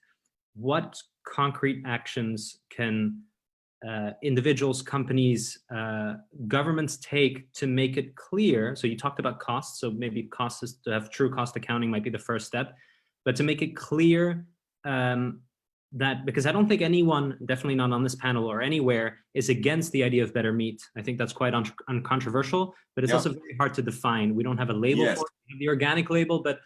What concrete actions can individuals, companies, governments take to make it clear? So you talked about costs, so maybe costs is to have true cost accounting might be the first step, but to make it clear that, because I don't think anyone, definitely not on this panel or anywhere, is against the idea of better meat. I think that's quite uncontroversial, but it's also very hard to define. We don't have a label for it. We have the organic label, but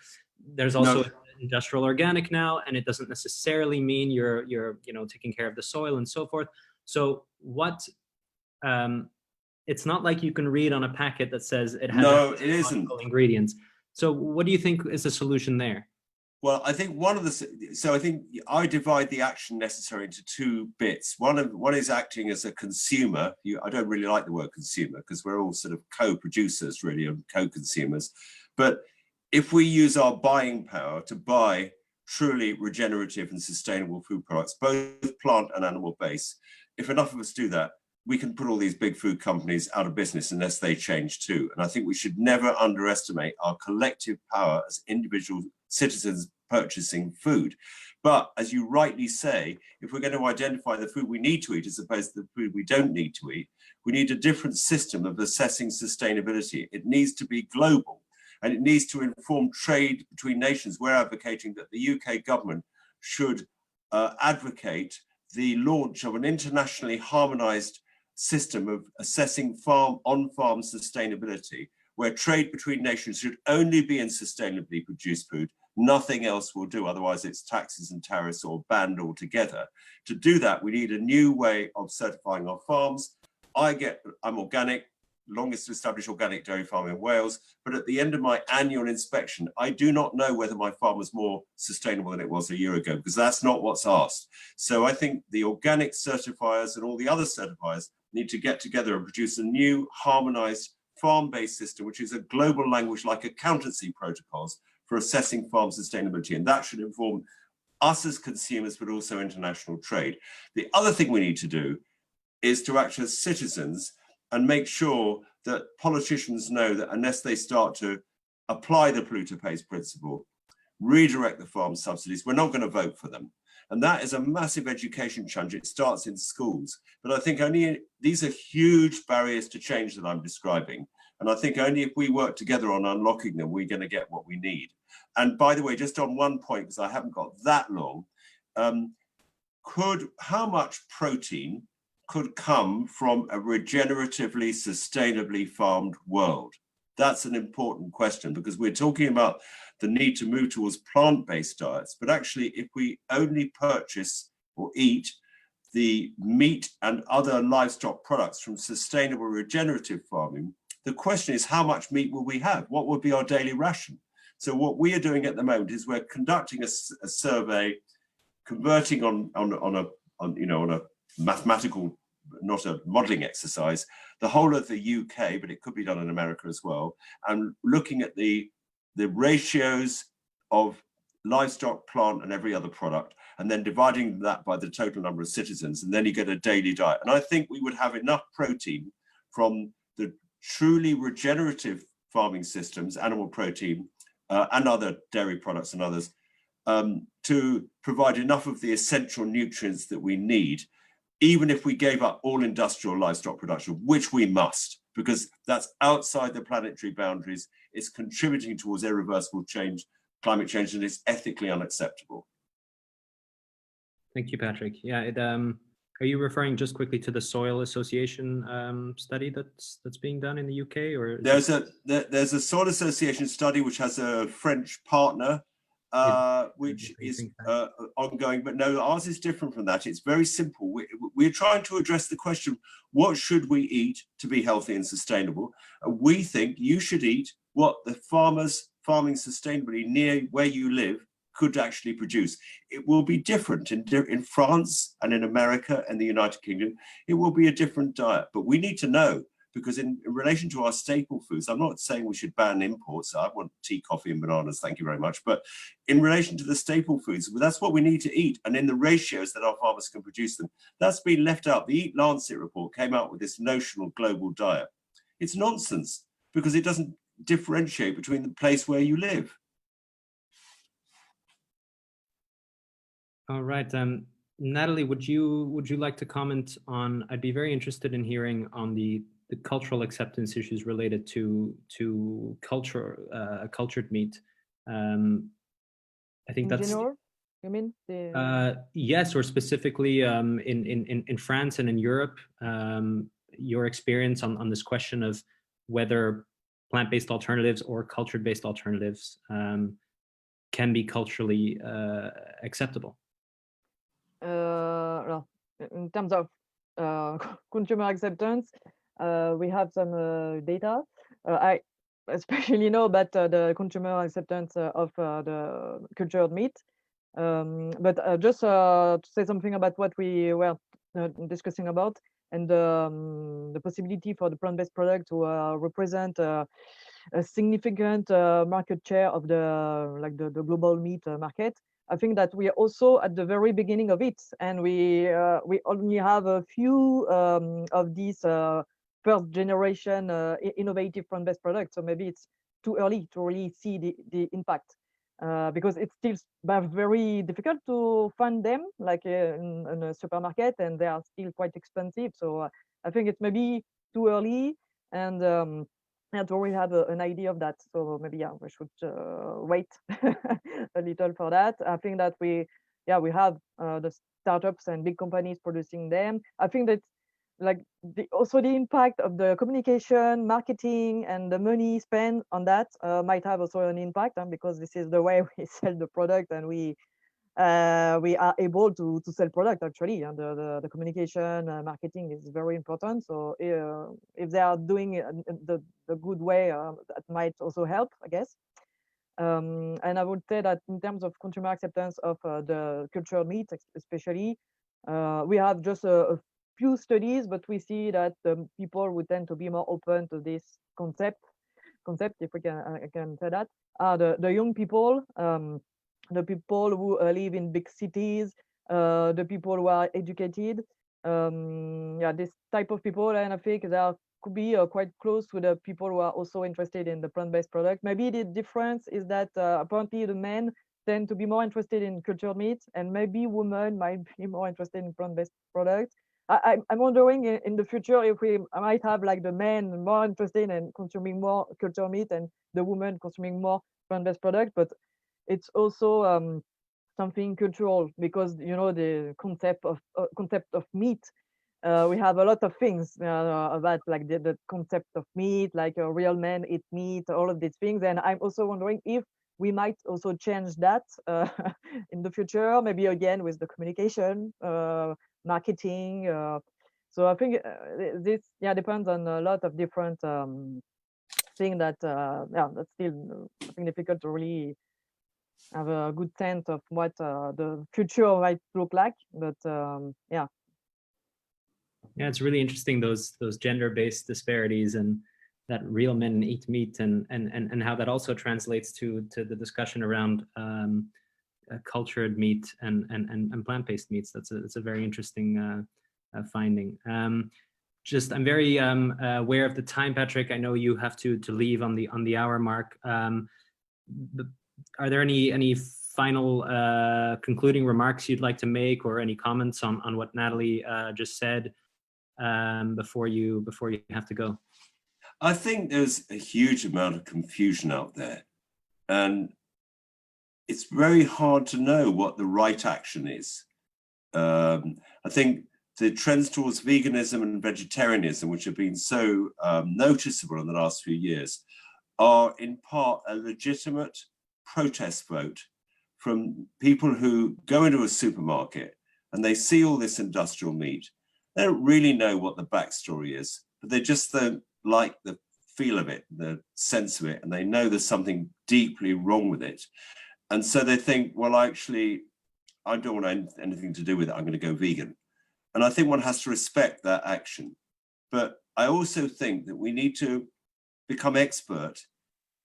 there's also industrial organic now, and it doesn't necessarily mean you're taking care of the soil and so forth. So what? It's not like you can read on a packet that says it has it isn't ingredients. So what do you think is the solution there? Well, I think I think I divide the action necessary into two bits. One is acting as a consumer. I don't really like the word consumer because we're all sort of co-producers really and co-consumers. But if we use our buying power to buy truly regenerative and sustainable food products, both plant and animal based, if enough of us do that, we can put all these big food companies out of business unless they change too. And I think we should never underestimate our collective power as individual citizens purchasing food. But as you rightly say, if we're going to identify the food we need to eat as opposed to the food we don't need to eat, we need a different system of assessing sustainability. It needs to be global and it needs to inform trade between nations. We're advocating that the UK government should advocate the launch of an internationally harmonized system of assessing on-farm sustainability, where trade between nations should only be in sustainably produced food. Nothing else will do, otherwise it's taxes and tariffs or banned altogether. To do that, we need a new way of certifying our farms. I'm organic, longest established organic dairy farm in Wales, but at the end of my annual inspection, I do not know whether my farm was more sustainable than it was a year ago, because that's not what's asked. So I think the organic certifiers and all the other certifiers need to get together and produce a new harmonized farm-based system, which is a global language like accountancy protocols for assessing farm sustainability. And that should inform us as consumers, but also international trade. The other thing we need to do is to act as citizens and make sure that politicians know that unless they start to apply the polluter pays principle, redirect the farm subsidies, we're not going to vote for them. And that is a massive education challenge. It starts in schools. But I think these are huge barriers to change that I'm describing. And I think only if we work together on unlocking them, we're going to get what we need. And by the way, just on one point, because I haven't got that long, how much protein could come from a regeneratively, sustainably farmed world? That's an important question, because we're talking about the need to move towards plant-based diets. But actually, if we only purchase or eat the meat and other livestock products from sustainable regenerative farming, the question is, how much meat will we have? What would be our daily ration? So what we are doing at the moment is we're conducting a survey, converting on a mathematical, not a modeling exercise, the whole of the UK, but it could be done in America as well, and looking at the ratios of livestock, plant, and every other product, and then dividing that by the total number of citizens, and then you get a daily diet. And I think we would have enough protein from the truly regenerative farming systems, animal protein, and other dairy products and others, to provide enough of the essential nutrients that we need, even if we gave up all industrial livestock production, which we must, because that's outside the planetary boundaries. It's contributing towards irreversible change, climate change, and it's ethically unacceptable. Thank you, Patrick. Yeah, are you referring just quickly to the Soil Association study that's being done in the UK, or there's a Soil Association study which has a French partner, which is ongoing, but no, ours is different from that. It's very simple. We're trying to address the question, what should we eat to be healthy and sustainable? We think you should eat what the farmers farming sustainably near where you live could actually produce. It will be different in France and in America and the United Kingdom. It will be a different diet, but we need to know, because in relation to our staple foods, I'm not saying we should ban imports. I want tea, coffee, and bananas, thank you very much. But in relation to the staple foods, that's what we need to eat. And in the ratios that our farmers can produce them, that's been left out. The Eat Lancet report came out with this notional global diet. It's nonsense, because it doesn't differentiate between the place where you live. All right, Nathalie, would you like to comment on? I'd be very interested in hearing on the cultural acceptance issues related to cultured meat. I think that's. General, you mean? Yes, or specifically in France and in Europe, your experience on this question of whether plant-based alternatives or cultured-based alternatives can be culturally acceptable? Well, in terms of consumer acceptance, we have some data. I especially know about the consumer acceptance of the cultured meat. But just to say something about what we were discussing about, and the possibility for the plant-based product to represent a significant market share of the global meat market. I think that we are also at the very beginning of it, and we only have a few of these first generation innovative plant-based products. So maybe it's too early to really see the impact, because it's still very difficult to find them, like in a supermarket, and they are still quite expensive. So I think it's maybe too early, and to really have an idea of that. So maybe we should wait a little for that. I think that we have the startups and big companies producing them. I think that like also the impact of the communication, marketing, and the money spent on that might have also an impact, because this is the way we sell the product, and we are able to sell product actually, and the communication marketing is very important. So if they are doing it the good way, that might also help, I guess. And I would say that in terms of consumer acceptance of the cultured meat, especially, we have just a few studies, but we see that people would tend to be more open to this concept, if we I can say that, the young people, the people who live in big cities, the people who are educated, this type of people, and I think they could be quite close to the people who are also interested in the plant-based product. Maybe the difference is that apparently the men tend to be more interested in cultured meat, and maybe women might be more interested in plant-based products. I'm wondering in the future if we might have like the men more interested in consuming more cultured meat and the women consuming more plant-based product. But it's also something cultural, because the concept of meat. We have a lot of things about like the concept of meat, like real men eat meat, all of these things. And I'm also wondering if we might also change that in the future, maybe again with the communication, marketing. So I think this depends on a lot of different things that that's still I think difficult to really have a good sense of what the future might look like. But yeah, it's really interesting, those gender-based disparities, and that real men eat meat, and how that also translates to the discussion around cultured meat and plant-based meats. That's a very interesting finding. I'm very aware of the time, Patrick. I know you have to leave on the hour mark. Are there any final concluding remarks you'd like to make, or any comments on what Nathalie just said before you have to go? I think there's a huge amount of confusion out there, and it's very hard to know what the right action is. I think the trends towards veganism and vegetarianism, which have been so noticeable in the last few years, are in part a legitimate protest vote from people who go into a supermarket and they see all this industrial meat. They don't really know what the backstory is, but they just don't like the feel of it, the sense of it, and they know there's something deeply wrong with it. And so they think, well, actually, I don't want anything to do with it. I'm going to go vegan. And I think one has to respect that action. But I also think that we need to become expert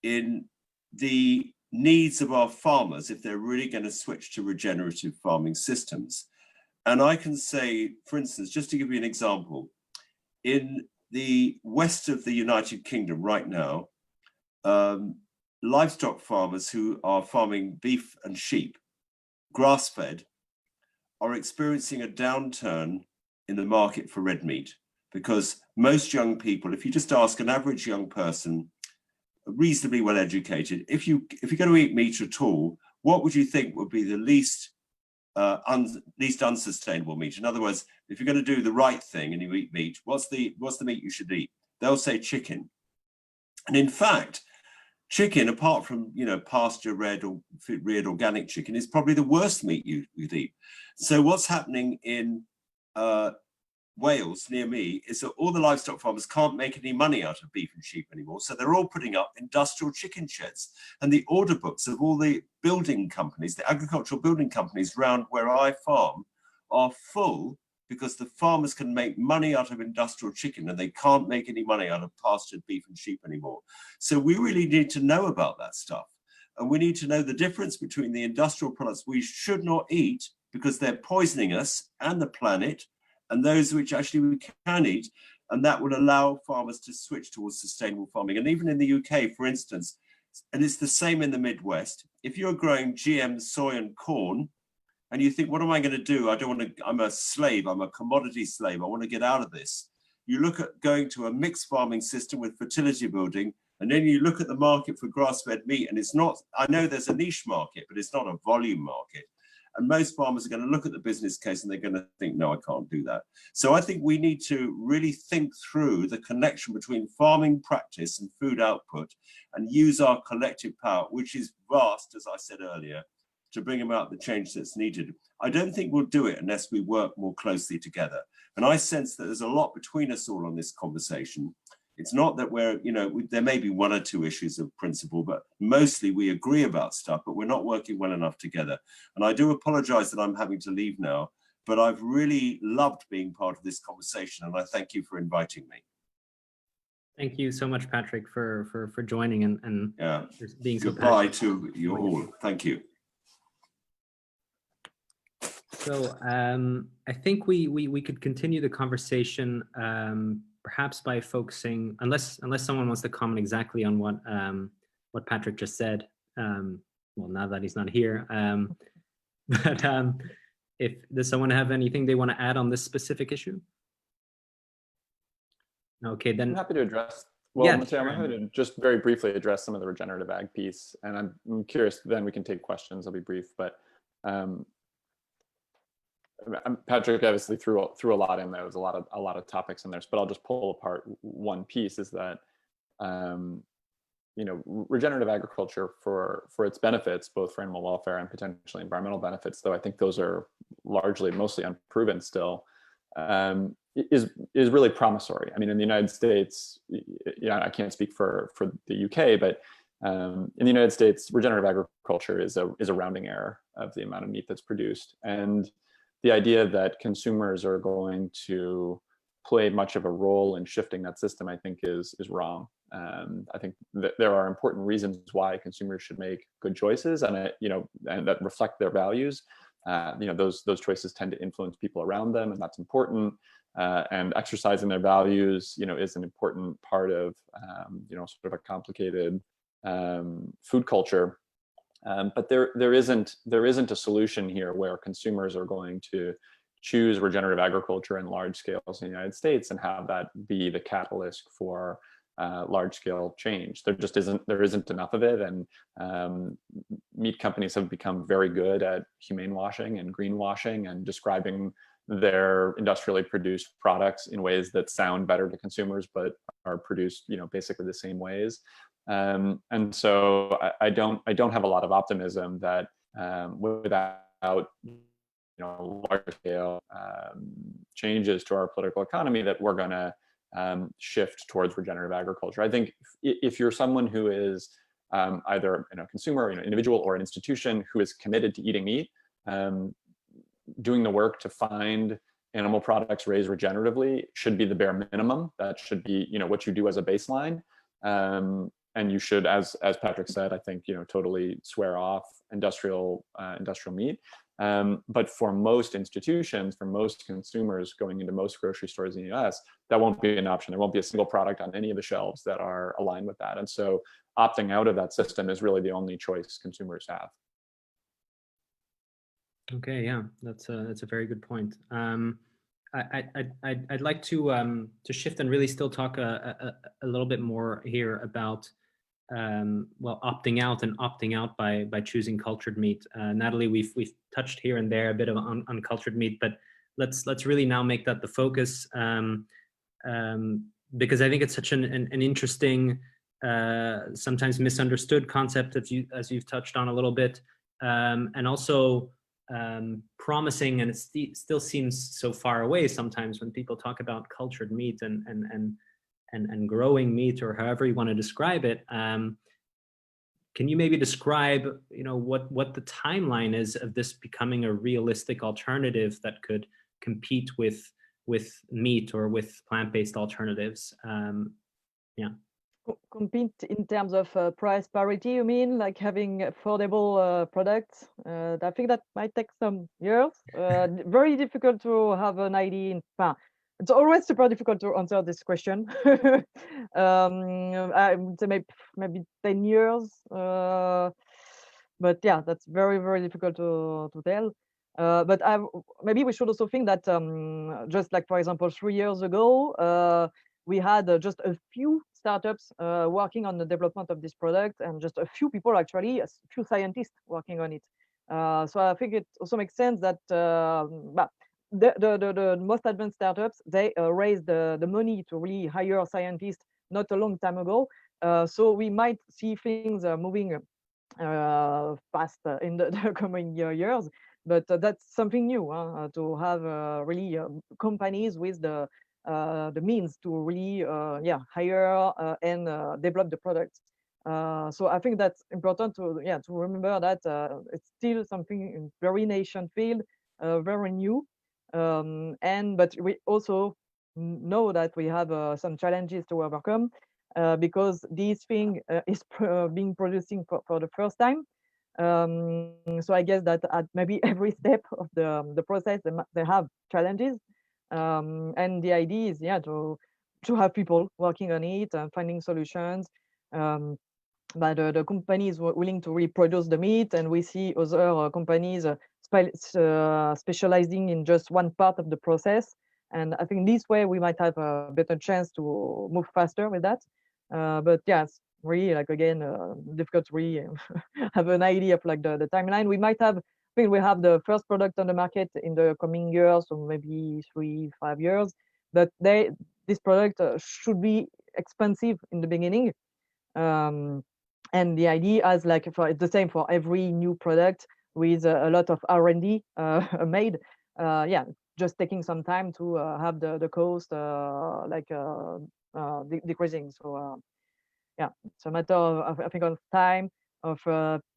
in the needs of our farmers if they're really going to switch to regenerative farming systems. And I can say, for instance, just to give you an example, in the west of the United Kingdom right now, livestock farmers who are farming beef and sheep, grass-fed, are experiencing a downturn in the market for red meat, because most young people, if you just ask an average young person, reasonably well educated, if you're going to eat meat at all, what would you think would be the least unsustainable meat? In other words, if you're going to do the right thing and you eat meat, what's the meat you should eat? They'll say chicken. And in fact, chicken, apart from, you know, pasture-reared or reared organic chicken, is probably the worst meat you'd eat. So what's happening in Wales near me is that all the livestock farmers can't make any money out of beef and sheep anymore. So they're all putting up industrial chicken sheds, and the order books of all the building companies, the agricultural building companies around where I farm, are full because the farmers can make money out of industrial chicken and they can't make any money out of pastured beef and sheep anymore. So we really need to know about that stuff. And we need to know the difference between the industrial products we should not eat because they're poisoning us and the planet, and those which actually we can eat, and that would allow farmers to switch towards sustainable farming. And even in the UK, for instance, and it's the same in the Midwest, if you're growing GM soy and corn, and you think, what am I going to do? I don't want to, I'm a slave, I'm a commodity slave, I want to get out of this. You look at going to a mixed farming system with fertility building, and then you look at the market for grass-fed meat, and it's not, I know there's a niche market, but it's not a volume market. And most farmers are going to look at the business case and they're going to think, no, I can't do that. So I think we need to really think through the connection between farming practice and food output and use our collective power, which is vast, as I said earlier, to bring about the change that's needed. I don't think we'll do it unless we work more closely together. And I sense that there's a lot between us all on this conversation. It's not that we're, you know, there may be one or two issues of principle, but mostly we agree about stuff, but we're not working well enough together. And I do apologize that I'm having to leave now, but I've really loved being part of this conversation, and I thank you for inviting me. Thank you so much, Patrick, for joining and yeah. being so Goodbye passionate. to you all. Thank you. So I think we could continue the conversation perhaps by focusing, unless someone wants to comment exactly on what Patrick just said. Well, now that he's not here, but does someone have anything they want to add on this specific issue? Okay, then I'm happy to address. Well, yeah, Matteo, I'm happy to just very briefly address some of the regenerative ag piece, and I'm curious. Then we can take questions. I'll be brief, but. Patrick obviously threw a lot in there. There was a lot of topics in there, but I'll just pull apart one piece. Is that you know, regenerative agriculture for its benefits, both for animal welfare and potentially environmental benefits, though I think those are mostly unproven still, is really promissory. I mean, in the United States, yeah, I can't speak for the UK, but in the United States, regenerative agriculture is a rounding error of the amount of meat that's produced, and the idea that consumers are going to play much of a role in shifting that system, I think, is wrong. I think that there are important reasons why consumers should make good choices, and and that reflect their values. You know, those choices tend to influence people around them, and that's important. And exercising their values, you know, is an important part of you know, sort of a complicated food culture. But there isn't a solution here where consumers are going to choose regenerative agriculture in large scales in the United States and have that be the catalyst for large scale change. There just isn't enough of it, and meat companies have become very good at humane washing and greenwashing and describing their industrially produced products in ways that sound better to consumers but are produced, you know, basically the same ways. And so I don't have a lot of optimism that without large scale changes to our political economy that we're going to shift towards regenerative agriculture. I think if you're someone who is either a consumer, individual, or an institution who is committed to eating meat, doing the work to find animal products raised regeneratively should be the bare minimum. That should be what you do as a baseline. And you should, as Patrick said, I think, totally swear off industrial meat. But for most institutions, for most consumers going into most grocery stores in the US, that won't be an option. There won't be a single product on any of the shelves that are aligned with that. And so opting out of that system is really the only choice consumers have. Okay, yeah, that's a very good point. I'd like to shift and really still talk a little bit more here about opting out and opting out by choosing cultured meat. Nathalie, we've touched here and there a bit of uncultured meat, but let's really now make that the focus, because I think it's such an interesting sometimes misunderstood concept, as you've touched on a little bit, and also promising, and it still seems so far away sometimes when people talk about cultured meat and growing meat, or however you want to describe it. Can you maybe describe, what the timeline is of this becoming a realistic alternative that could compete with meat or with plant-based alternatives? Yeah. Compete in terms of price parity, you mean, like having affordable products? I think that might take some years. Very difficult to have an idea. It's always super difficult to answer this question. I would say maybe 10 years. But yeah, that's very, very difficult to tell. But maybe we should also think that just like, for example, 3 years ago, we had just a few startups working on the development of this product, and just a few people, actually, a few scientists working on it. So I think it also makes sense that the most advanced startups, they raised the money to really hire scientists not a long time ago. So we might see things moving fast in the coming years. But that's something new, to have really companies with the means to really hire and develop the products. So I think that's important to remember that it's still something very nascent field, very new, but we also know that we have some challenges to overcome, because this thing is being producing for the first time. So I guess that at maybe every step of the process, they have challenges. And the idea is to have people working on it and finding solutions. But the companies were willing to reproduce the meat, and we see other companies specializing in just one part of the process. And I think this way we might have a better chance to move faster with that. But yeah, it's really, like, again, difficult to really have an idea of like the timeline. We might have, I think we have the first product on the market in the coming years, so maybe 3-5 years. But this product should be expensive in the beginning. And the idea is, like, it's the same for every new product with a lot of R&D made. Just taking some time to have the cost decreasing. So it's a matter of, I think, of time, of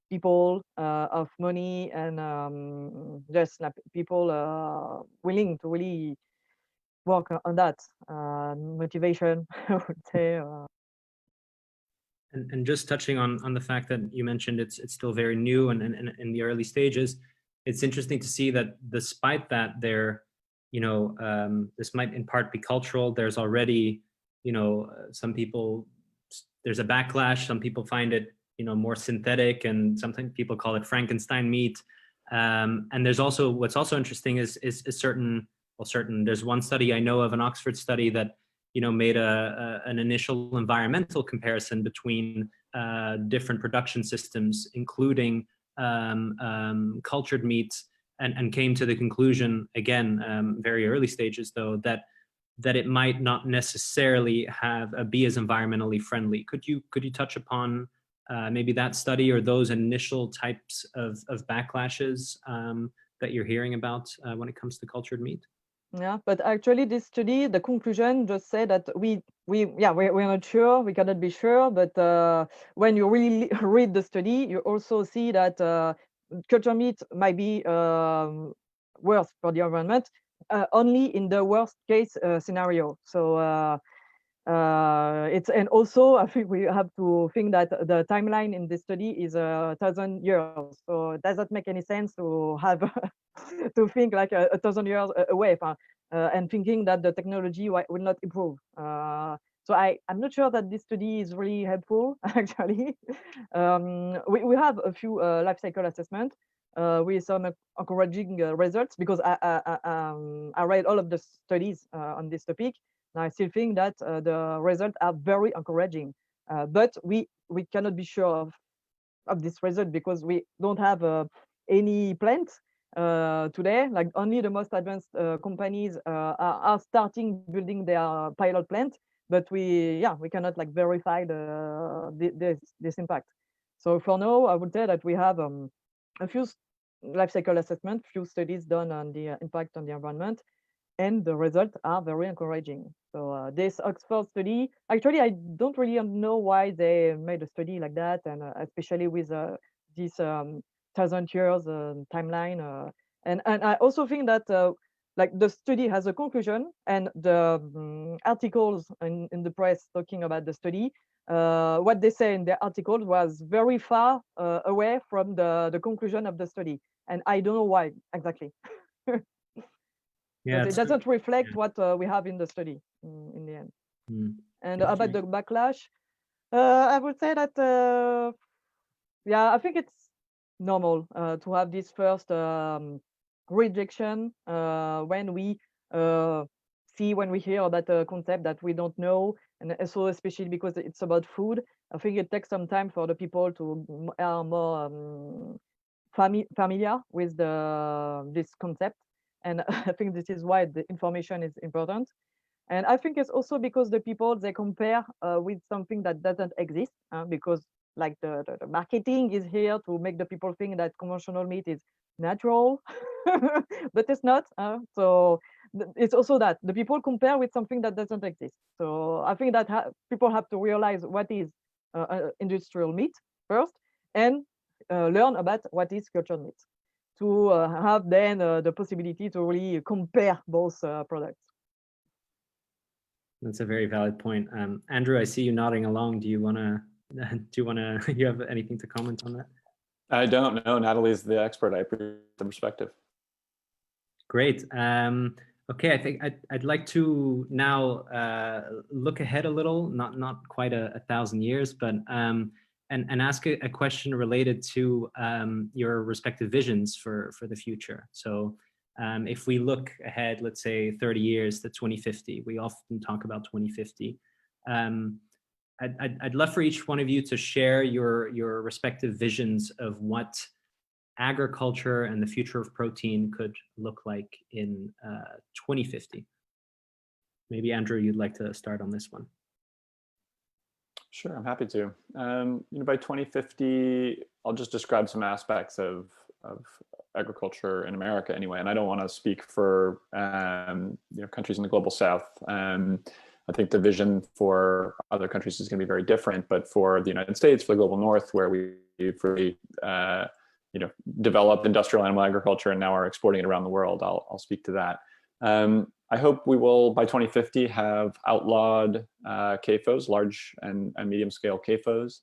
people, of money, and just like people willing to really work on that. Motivation, I would say. And just touching on the fact that you mentioned it's still very new and in the early stages, it's interesting to see that despite that, this might in part be cultural. There's already, some people, there's a backlash. Some people find it, more synthetic, and sometimes people call it Frankenstein meat. And there's also, what's also interesting is there's one study I know of, an Oxford study, that made an initial environmental comparison between different production systems, including cultured meats, and came to the conclusion, again, very early stages though, that it might not necessarily be as environmentally friendly. Could you touch upon maybe that study or those initial types of backlashes that you're hearing about when it comes to cultured meat? Yeah, but actually this study, the conclusion just said that we're not sure, we cannot be sure, but when you really read the study, you also see that cultured meat might be worse for the environment, only in the worst case scenario. So and also I think we have to think that the timeline in this study is 1,000 years. So it doesn't make any sense to have to think like 1,000 years away, and thinking that the technology will not improve. So I'm not sure that this study is really helpful, actually. We have a few life cycle assessment with some encouraging results, because I read all of the studies on this topic. And I still think that the results are very encouraging, but we cannot be sure of this result, because we don't have any plants today. Like, only the most advanced companies are starting building their pilot plant. but we cannot like verify this impact. So for now, I would say that we have a few life cycle assessment, few studies done on the impact on the environment, and the results are very encouraging. So this Oxford study, actually, I don't really know why they made a study like that, and especially with this 1,000 years timeline. And I also think that like the study has a conclusion, and the articles in the press talking about the study, what they say in the articles was very far away from the conclusion of the study, and I don't know why exactly. Yeah, But it doesn't reflect what we have in the study in the end. And about the backlash, I would say that yeah, I think it's normal to have this first rejection when we hear about a concept that we don't know, and also especially because it's about food. I think it takes some time for the people to are more familiar with this concept, and I think this is why the information is important. And I think it's also because the people, they compare with something that doesn't exist, because like the marketing is here to make the people think that conventional meat is natural, but it's not. So it's also that the people compare with something that doesn't exist. So I think that people have to realize what is industrial meat first, and learn about what is cultured meat, to have then the possibility to really compare both products. That's a very valid point. Andrew, I see you nodding along. Do you want to, you have anything to comment on that? I don't know. Nathalie's the expert. I appreciate the perspective. Great. Okay, I think I'd like to now look ahead a little, not quite a 1,000 years, but and ask a question related to your respective visions for the future. So if we look ahead, let's say 30 years to 2050, we often talk about 2050. I'd love for each one of you to share your respective visions of what agriculture and the future of protein could look like in 2050. Maybe Andrew, you'd like to start on this one. Sure, I'm happy to. By 2050, I'll just describe some aspects of agriculture in America anyway, and I don't want to speak for countries in the global south. I think the vision for other countries is going to be very different, but for the United States, for the global north, where we've really developed industrial animal agriculture and now are exporting it around the world, I'll speak to that. I hope we will, by 2050, have outlawed CAFOs, large and medium scale CAFOs.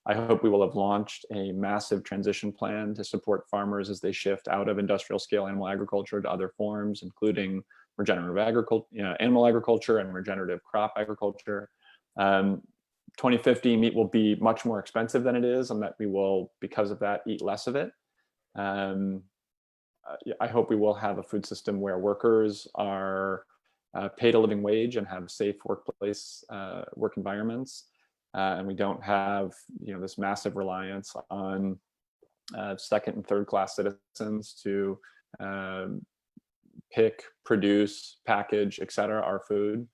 I hope we will have launched a massive transition plan to support farmers as they shift out of industrial scale animal agriculture to other forms, including regenerative agriculture, animal agriculture and regenerative crop agriculture. 2050, meat will be much more expensive than it is, and that we will, because of that, eat less of it. I hope we will have a food system where workers are paid a living wage and have safe workplace work environments. And we don't have this massive reliance on second and third class citizens to pick, produce, package, etc. our food.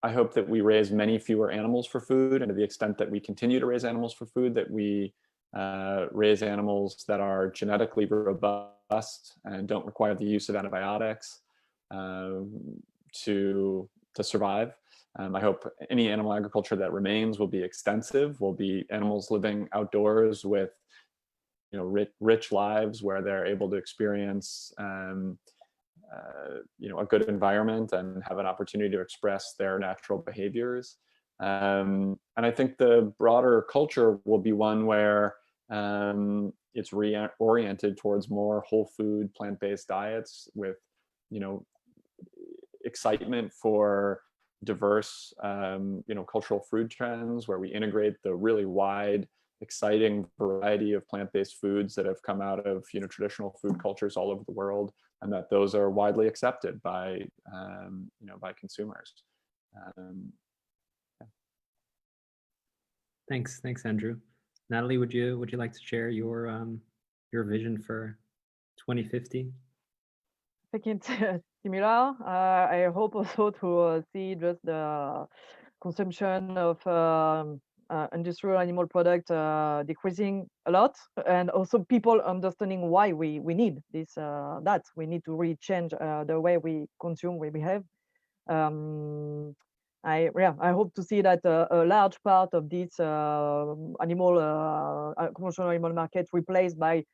I hope that we raise many fewer animals for food, and to the extent that we continue to raise animals for food, that we raise animals that are genetically robust and don't require the use of antibiotics to survive. I hope any animal agriculture that remains will be extensive, will be animals living outdoors with rich lives where they're able to experience a good environment and have an opportunity to express their natural behaviors. And I think the broader culture will be one where it's reoriented towards more whole food, plant-based diets with, excitement for diverse, cultural food trends, where we integrate the really wide, exciting variety of plant-based foods that have come out of, traditional food cultures all over the world, and that those are widely accepted by, by consumers. Yeah. Thanks, Andrew. Nathalie, would you like to share your vision for 2050? think it's similar. I hope also to see just the consumption of industrial animal product decreasing a lot, and also people understanding why we need this, that we need to really change the way we consume, we behave. I hope to see that a large part of this commercial animal market replaced by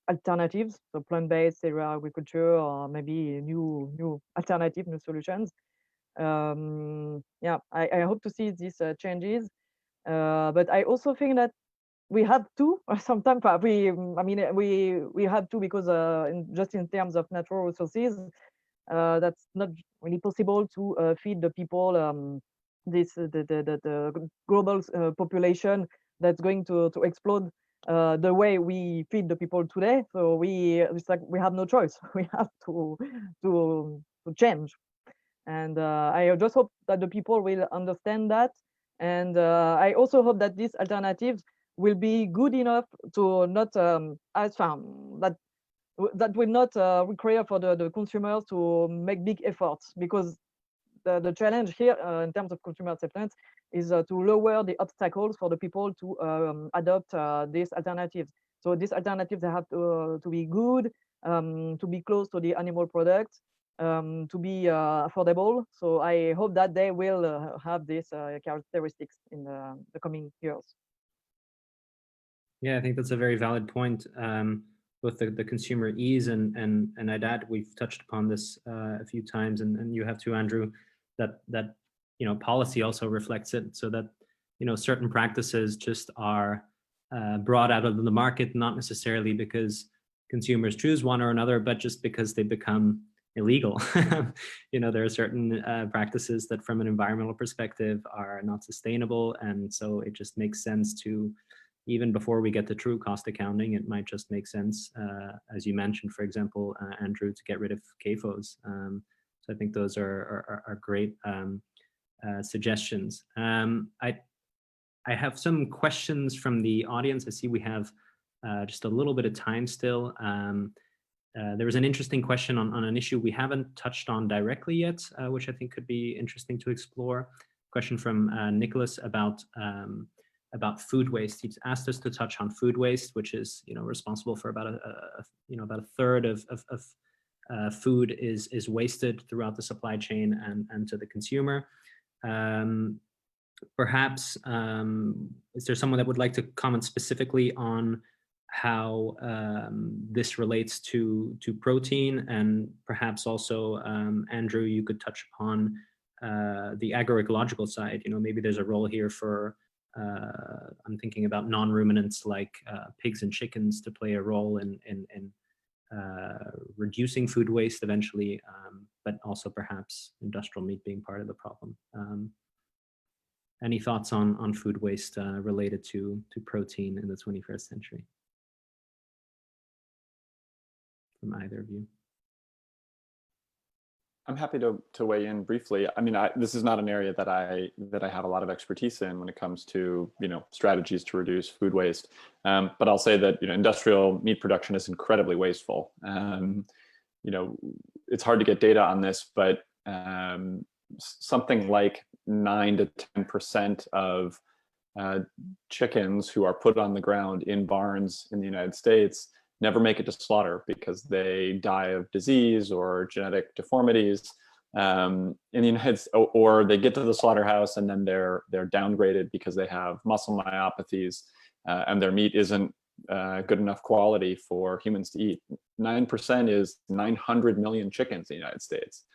alternatives, so plant-based cereal agriculture, or maybe new alternative, new solutions. I hope to see these changes, but I also think that we have to, or sometimes we have to, because just in terms of natural resources, that's not really possible to feed the people the global population that's going to explode the way we feed the people today. So it's like we have no choice. We have to change, and I just hope that the people will understand that, and I also hope that these alternatives will be good enough to not that will not require for the consumers to make big efforts, because the challenge here in terms of consumer acceptance is to lower the obstacles for the people to adopt these alternatives. So these alternatives, they have to be good, to be close to the animal products, to be affordable. So I hope that they will have these characteristics in the coming years. Yeah, I think that's a very valid point. Both the consumer ease and I'd add, we've touched upon this a few times, and you have too, Andrew, that policy also reflects it, so that certain practices just are brought out of the market, not necessarily because consumers choose one or another, but just because they become illegal. There are certain practices that from an environmental perspective are not sustainable, and so it just makes sense to, even before we get to true cost accounting, it might just make sense, as you mentioned, for example, Andrew, to get rid of CAFOs. So I think those are great suggestions. I have some questions from the audience. I see we have just a little bit of time still. There was an interesting question on an issue we haven't touched on directly yet, which I think could be interesting to explore. Question from Nicholas about food waste. He's asked us to touch on food waste, which is responsible for about a third of food is wasted throughout the supply chain and to the consumer. Perhaps is there someone that would like to comment specifically on how this relates to protein, and perhaps also Andrew, you could touch upon the agroecological side. Maybe there's a role here for I'm thinking about non-ruminants like pigs and chickens to play a role in reducing food waste eventually, but also perhaps industrial meat being part of the problem. Any thoughts on food waste related to protein in the 21st century from either of you? I'm happy to weigh in briefly. I mean, this is not an area that I have a lot of expertise in when it comes to strategies to reduce food waste. But I'll say that industrial meat production is incredibly wasteful. It's hard to get data on this, but something like 9 to 10% of chickens who are put on the ground in barns in the United States never make it to slaughter because they die of disease or genetic deformities in the United States, or they get to the slaughterhouse and then they're downgraded because they have muscle myopathies and their meat isn't good enough quality for humans to eat. 9% is 900 million chickens in the United States.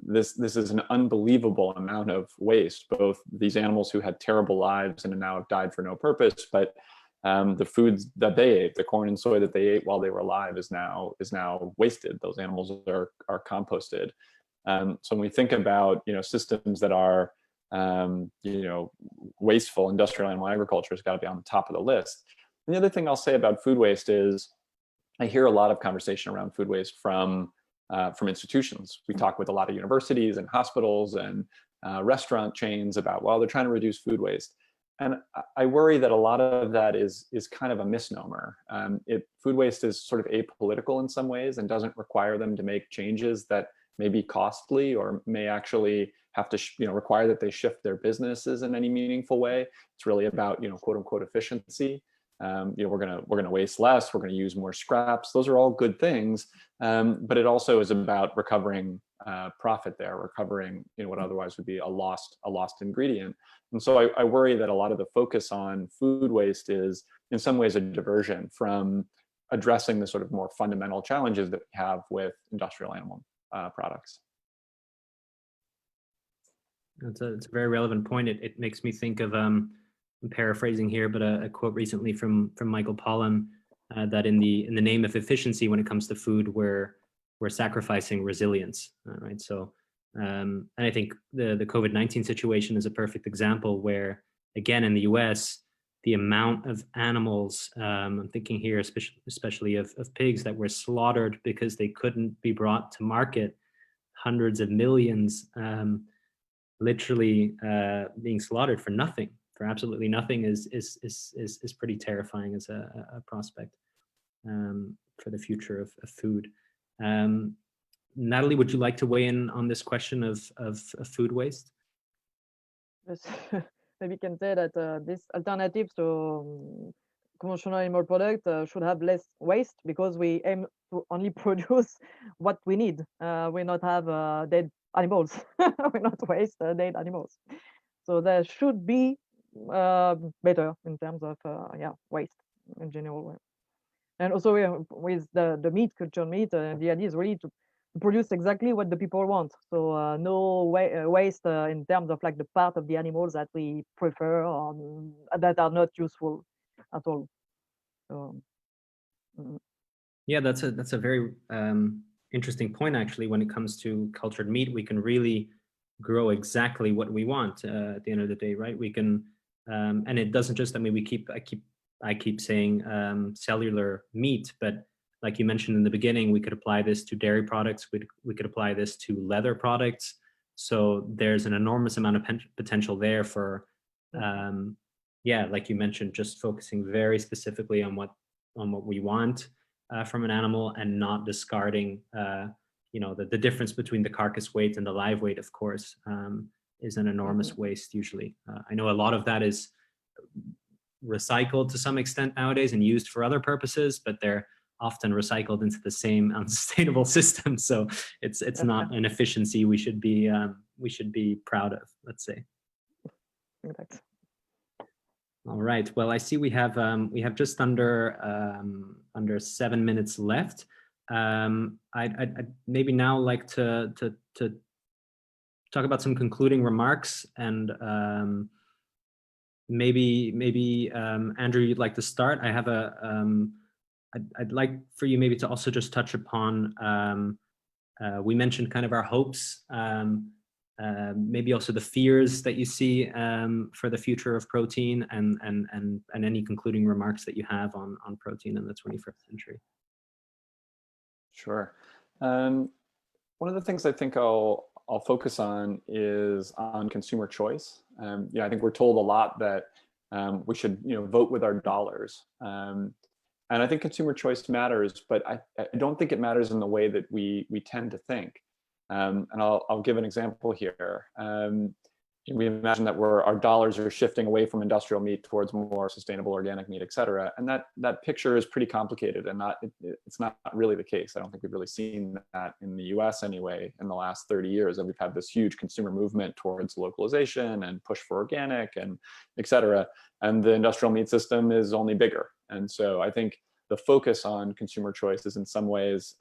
This is an unbelievable amount of waste. Both these animals who had terrible lives and now have died for no purpose, but the foods that they ate, the corn and soy that they ate while they were alive, is now wasted. Those animals are composted. So when we think about systems that are wasteful, industrial animal agriculture has got to be on the top of the list. And the other thing I'll say about food waste is I hear a lot of conversation around food waste from institutions. We talk with a lot of universities and hospitals and restaurant chains about, well, they're trying to reduce food waste. And I worry that a lot of that is kind of a misnomer. Food waste is sort of apolitical in some ways and doesn't require them to make changes that may be costly or may actually have to require that they shift their businesses in any meaningful way. It's really about quote unquote efficiency. We're gonna waste less. We're gonna use more scraps. Those are all good things, but it also is about recovering profit there, recovering what otherwise would be a lost ingredient. And so I worry that a lot of the focus on food waste is in some ways a diversion from addressing the sort of more fundamental challenges that we have with industrial animal products. It's a very relevant point. It makes me think of, I'm paraphrasing here, but a quote recently from Michael Pollan, that in the name of efficiency, when it comes to food, we're sacrificing resilience, right? So, and I think the COVID-19 situation is a perfect example where, again, in the US, the amount of animals, I'm thinking here especially of pigs that were slaughtered because they couldn't be brought to market, hundreds of millions, literally being slaughtered for nothing, for absolutely nothing, is pretty terrifying as a prospect for the future of food. Nathalie, would you like to weigh in on this question of food waste? Yes. Maybe we can say that these alternatives to conventional animal product should have less waste, because we aim to only produce what we need. We not have dead animals. We not waste dead animals. So there should be better in terms of waste in general. And also with the meat, cultured meat, the idea is really to produce exactly what the people want. So no waste in terms of like the part of the animals that we prefer or that are not useful at all. So, yeah, that's a very interesting point, actually. When it comes to cultured meat, we can really grow exactly what we want at the end of the day, right? We can, and it doesn't just, I mean, I keep saying cellular meat, but like you mentioned in the beginning, we could apply this to dairy products. We could apply this to leather products. So there's an enormous amount of potential there for, yeah, like you mentioned, just focusing very specifically on what we want from an animal, and not discarding, the difference between the carcass weight and the live weight, of course, is an enormous waste usually. I know a lot of that is recycled to some extent nowadays and used for other purposes, but they're often recycled into the same unsustainable system. So it's not an efficiency we should be proud of, let's say. Exactly. All right. Well, I see we have just under 7 minutes left. I'd maybe now like to talk about some concluding remarks, and maybe Andrew, you'd like to start. I have I'd like for you maybe to also just touch upon, we mentioned kind of our hopes, maybe also the fears that you see for the future of protein, and any concluding remarks that you have on protein in the 21st century. Sure. One of the things I think I'll focus on is on consumer choice. I think we're told a lot that we should vote with our dollars. And I think consumer choice matters, but I don't think it matters in the way that we tend to think. And I'll give an example here. We imagine that our dollars are shifting away from industrial meat towards more sustainable organic meat, et cetera. And that picture is pretty complicated, and it's not really the case. I don't think we've really seen that in the US anyway in the last 30 years. And we've had this huge consumer movement towards localization and push for organic and et cetera. And the industrial meat system is only bigger. And so I think the focus on consumer choice is in some ways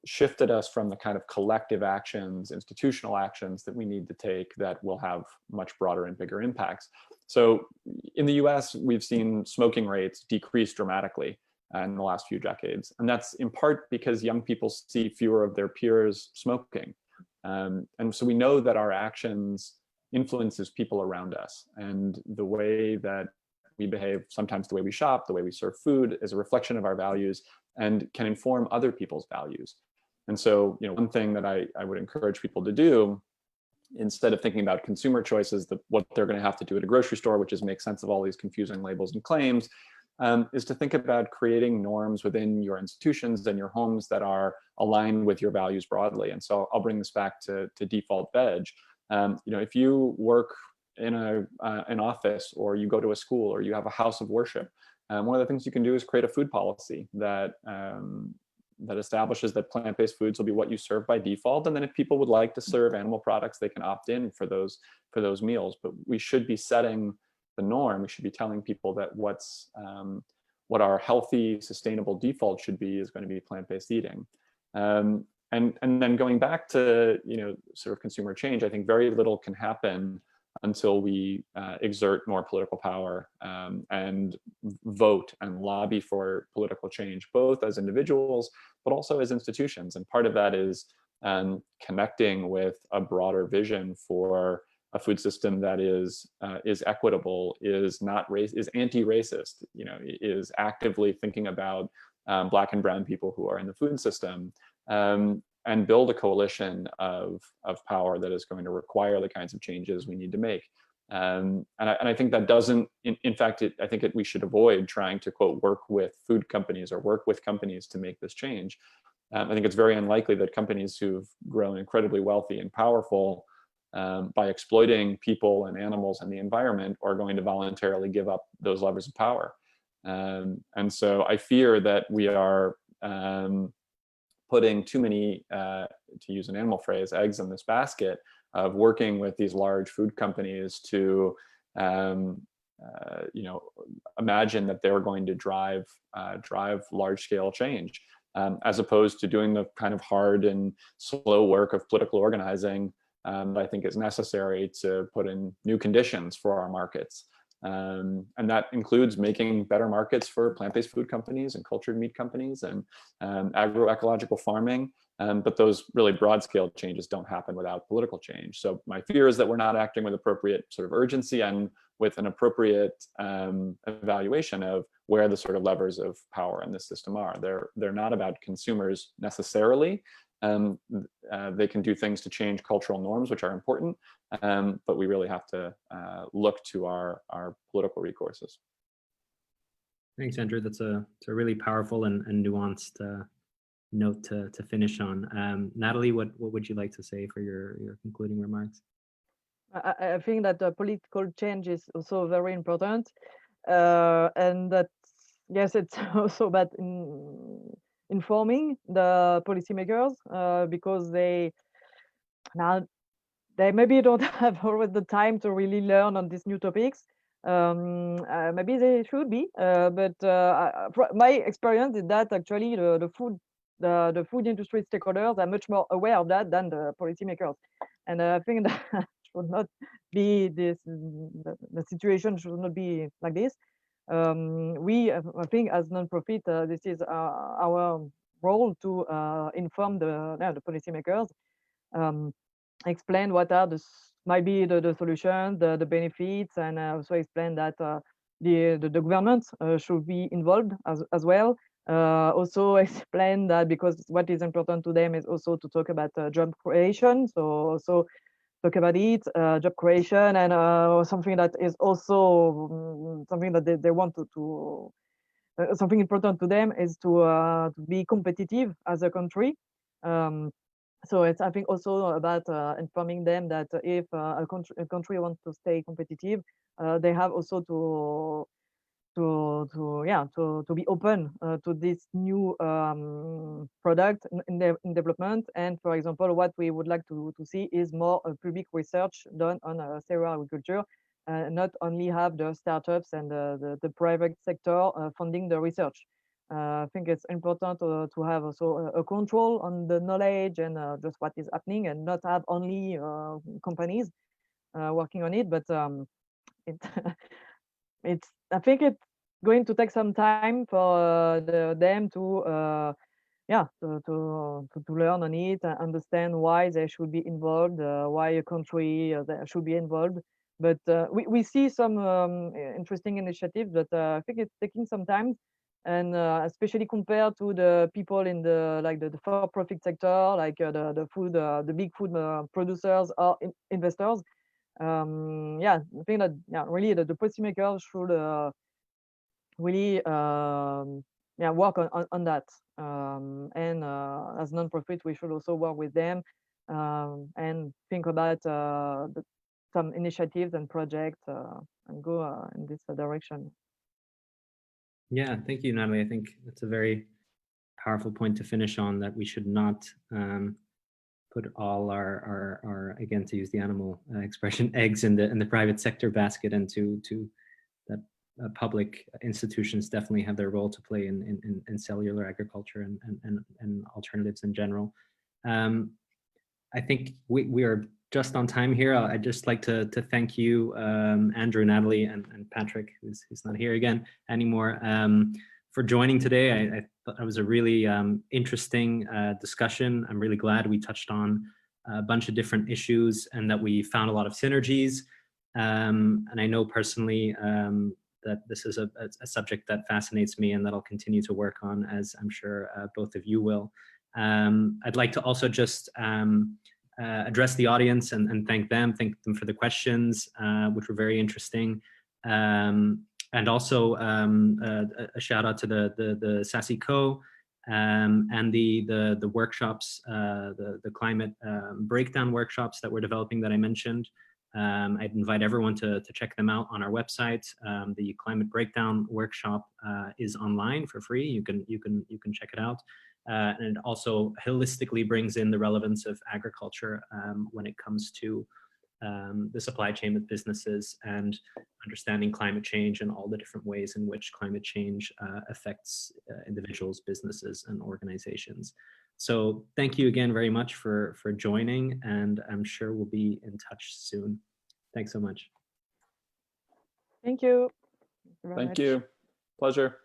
shifted us from the kind of collective actions, institutional actions that we need to take that will have much broader and bigger impacts. So in the US, we've seen smoking rates decrease dramatically in the last few decades. And that's in part because young people see fewer of their peers smoking. And so we know that our actions influences people around us, and the way that we behave, sometimes the way we shop, the way we serve food, is a reflection of our values and can inform other people's values. And so, one thing that I would encourage people to do instead of thinking about consumer choices, what they're going to have to do at a grocery store, which is make sense of all these confusing labels and claims, is to think about creating norms within your institutions and your homes that are aligned with your values broadly. And so I'll bring this back to default veg. If you work in an office, or you go to a school, or you have a house of worship, one of the things you can do is create a food policy that establishes that plant-based foods will be what you serve by default. And then if people would like to serve animal products, they can opt in for those meals. But we should be setting the norm. We should be telling people that what our healthy, sustainable default should be is going to be plant-based eating. And then going back to sort of consumer change, I think very little can happen until we exert more political power and vote and lobby for political change, both as individuals, but also as institutions. And part of that is connecting with a broader vision for a food system that is equitable, is anti-racist, is actively thinking about Black and brown people who are in the food system, and build a coalition of power that is going to require the kinds of changes we need to make. And I think that doesn't, in fact, I think we should avoid trying to, quote, work with food companies or work with companies to make this change. I think it's very unlikely that companies who've grown incredibly wealthy and powerful by exploiting people and animals and the environment are going to voluntarily give up those levers of power. And so I fear that we are putting too many, to use an animal phrase, eggs in this basket of working with these large food companies to, imagine that they're going to drive large-scale change, as opposed to doing the kind of hard and slow work of political organizing that I think is necessary to put in new conditions for our markets. And that includes making better markets for plant-based food companies and cultured meat companies and agroecological farming. But those really broad-scale changes don't happen without political change. So my fear is that we're not acting with appropriate sort of urgency and with an appropriate evaluation of where the sort of levers of power in this system are. They're not about consumers necessarily. They can do things to change cultural norms, which are important, but we really have to look to our political recourses. Thanks, Andrew. That's a really powerful and nuanced note to finish on. Nathalie, what would you like to say for your concluding remarks? I think that political change is also very important, and that, yes, it's also about informing the policymakers, because they maybe don't have always the time to really learn on these new topics. Maybe they should be, but my experience is that actually the food industry stakeholders are much more aware of that than the policymakers, and I think that should not be this. The situation should not be like this. I think as non-profit, this is our role to inform the policymakers, explain what are might be the solutions, the benefits, and also explain that the government should be involved as well. Also explain that because what is important to them is also to talk about job creation. So also talk about it, job creation, and something that is also something that they want to something important to them is to be competitive as a country. So it's, I think, also about informing them that if a country wants to stay competitive, they have also to be open to this new product in development. And for example, what we would like to see is more public research done on cereal agriculture, not only have the startups and the private sector funding the research. I think it's important to have also a control on the knowledge and just what is happening, and not have only companies working on it. But I think it's going to take some time for them to learn on it, understand why they should be involved, why a country should be involved. But we see some interesting initiatives, but I think it's taking some time. and especially compared to the people in the the for-profit sector, like the big food producers or investors. Yeah, I think that really the policymakers should really work on that. And as non-profit, we should also work with them and think about some initiatives and projects and go in this direction. Yeah, thank you, Nathalie. I think that's a very powerful point to finish on, that we should not put all our again, to use the animal expression, eggs in the private sector basket, and to that public institutions definitely have their role to play in cellular agriculture and alternatives in general. I think we are just on time here. I'd just like to thank you, Andrew, Nathalie, and Patrick, who's not here again anymore, for joining today. I thought it was a really interesting discussion. I'm really glad we touched on a bunch of different issues and that we found a lot of synergies. And I know personally that this is a subject that fascinates me and that I'll continue to work on, as I'm sure both of you will. I'd like to also just address the audience and thank them for the questions, which were very interesting. And also a shout out to the SASI Co and the workshops, the climate breakdown workshops that we're developing that I mentioned. I'd invite everyone to check them out on our website. The climate breakdown workshop is online for free. You can check it out. And it also holistically brings in the relevance of agriculture when it comes to the supply chain of businesses and understanding climate change and all the different ways in which climate change affects individuals, businesses, and organizations. So thank you again very much for joining, and I'm sure we'll be in touch soon. Thanks so much. Thank you. Thank you. Pleasure.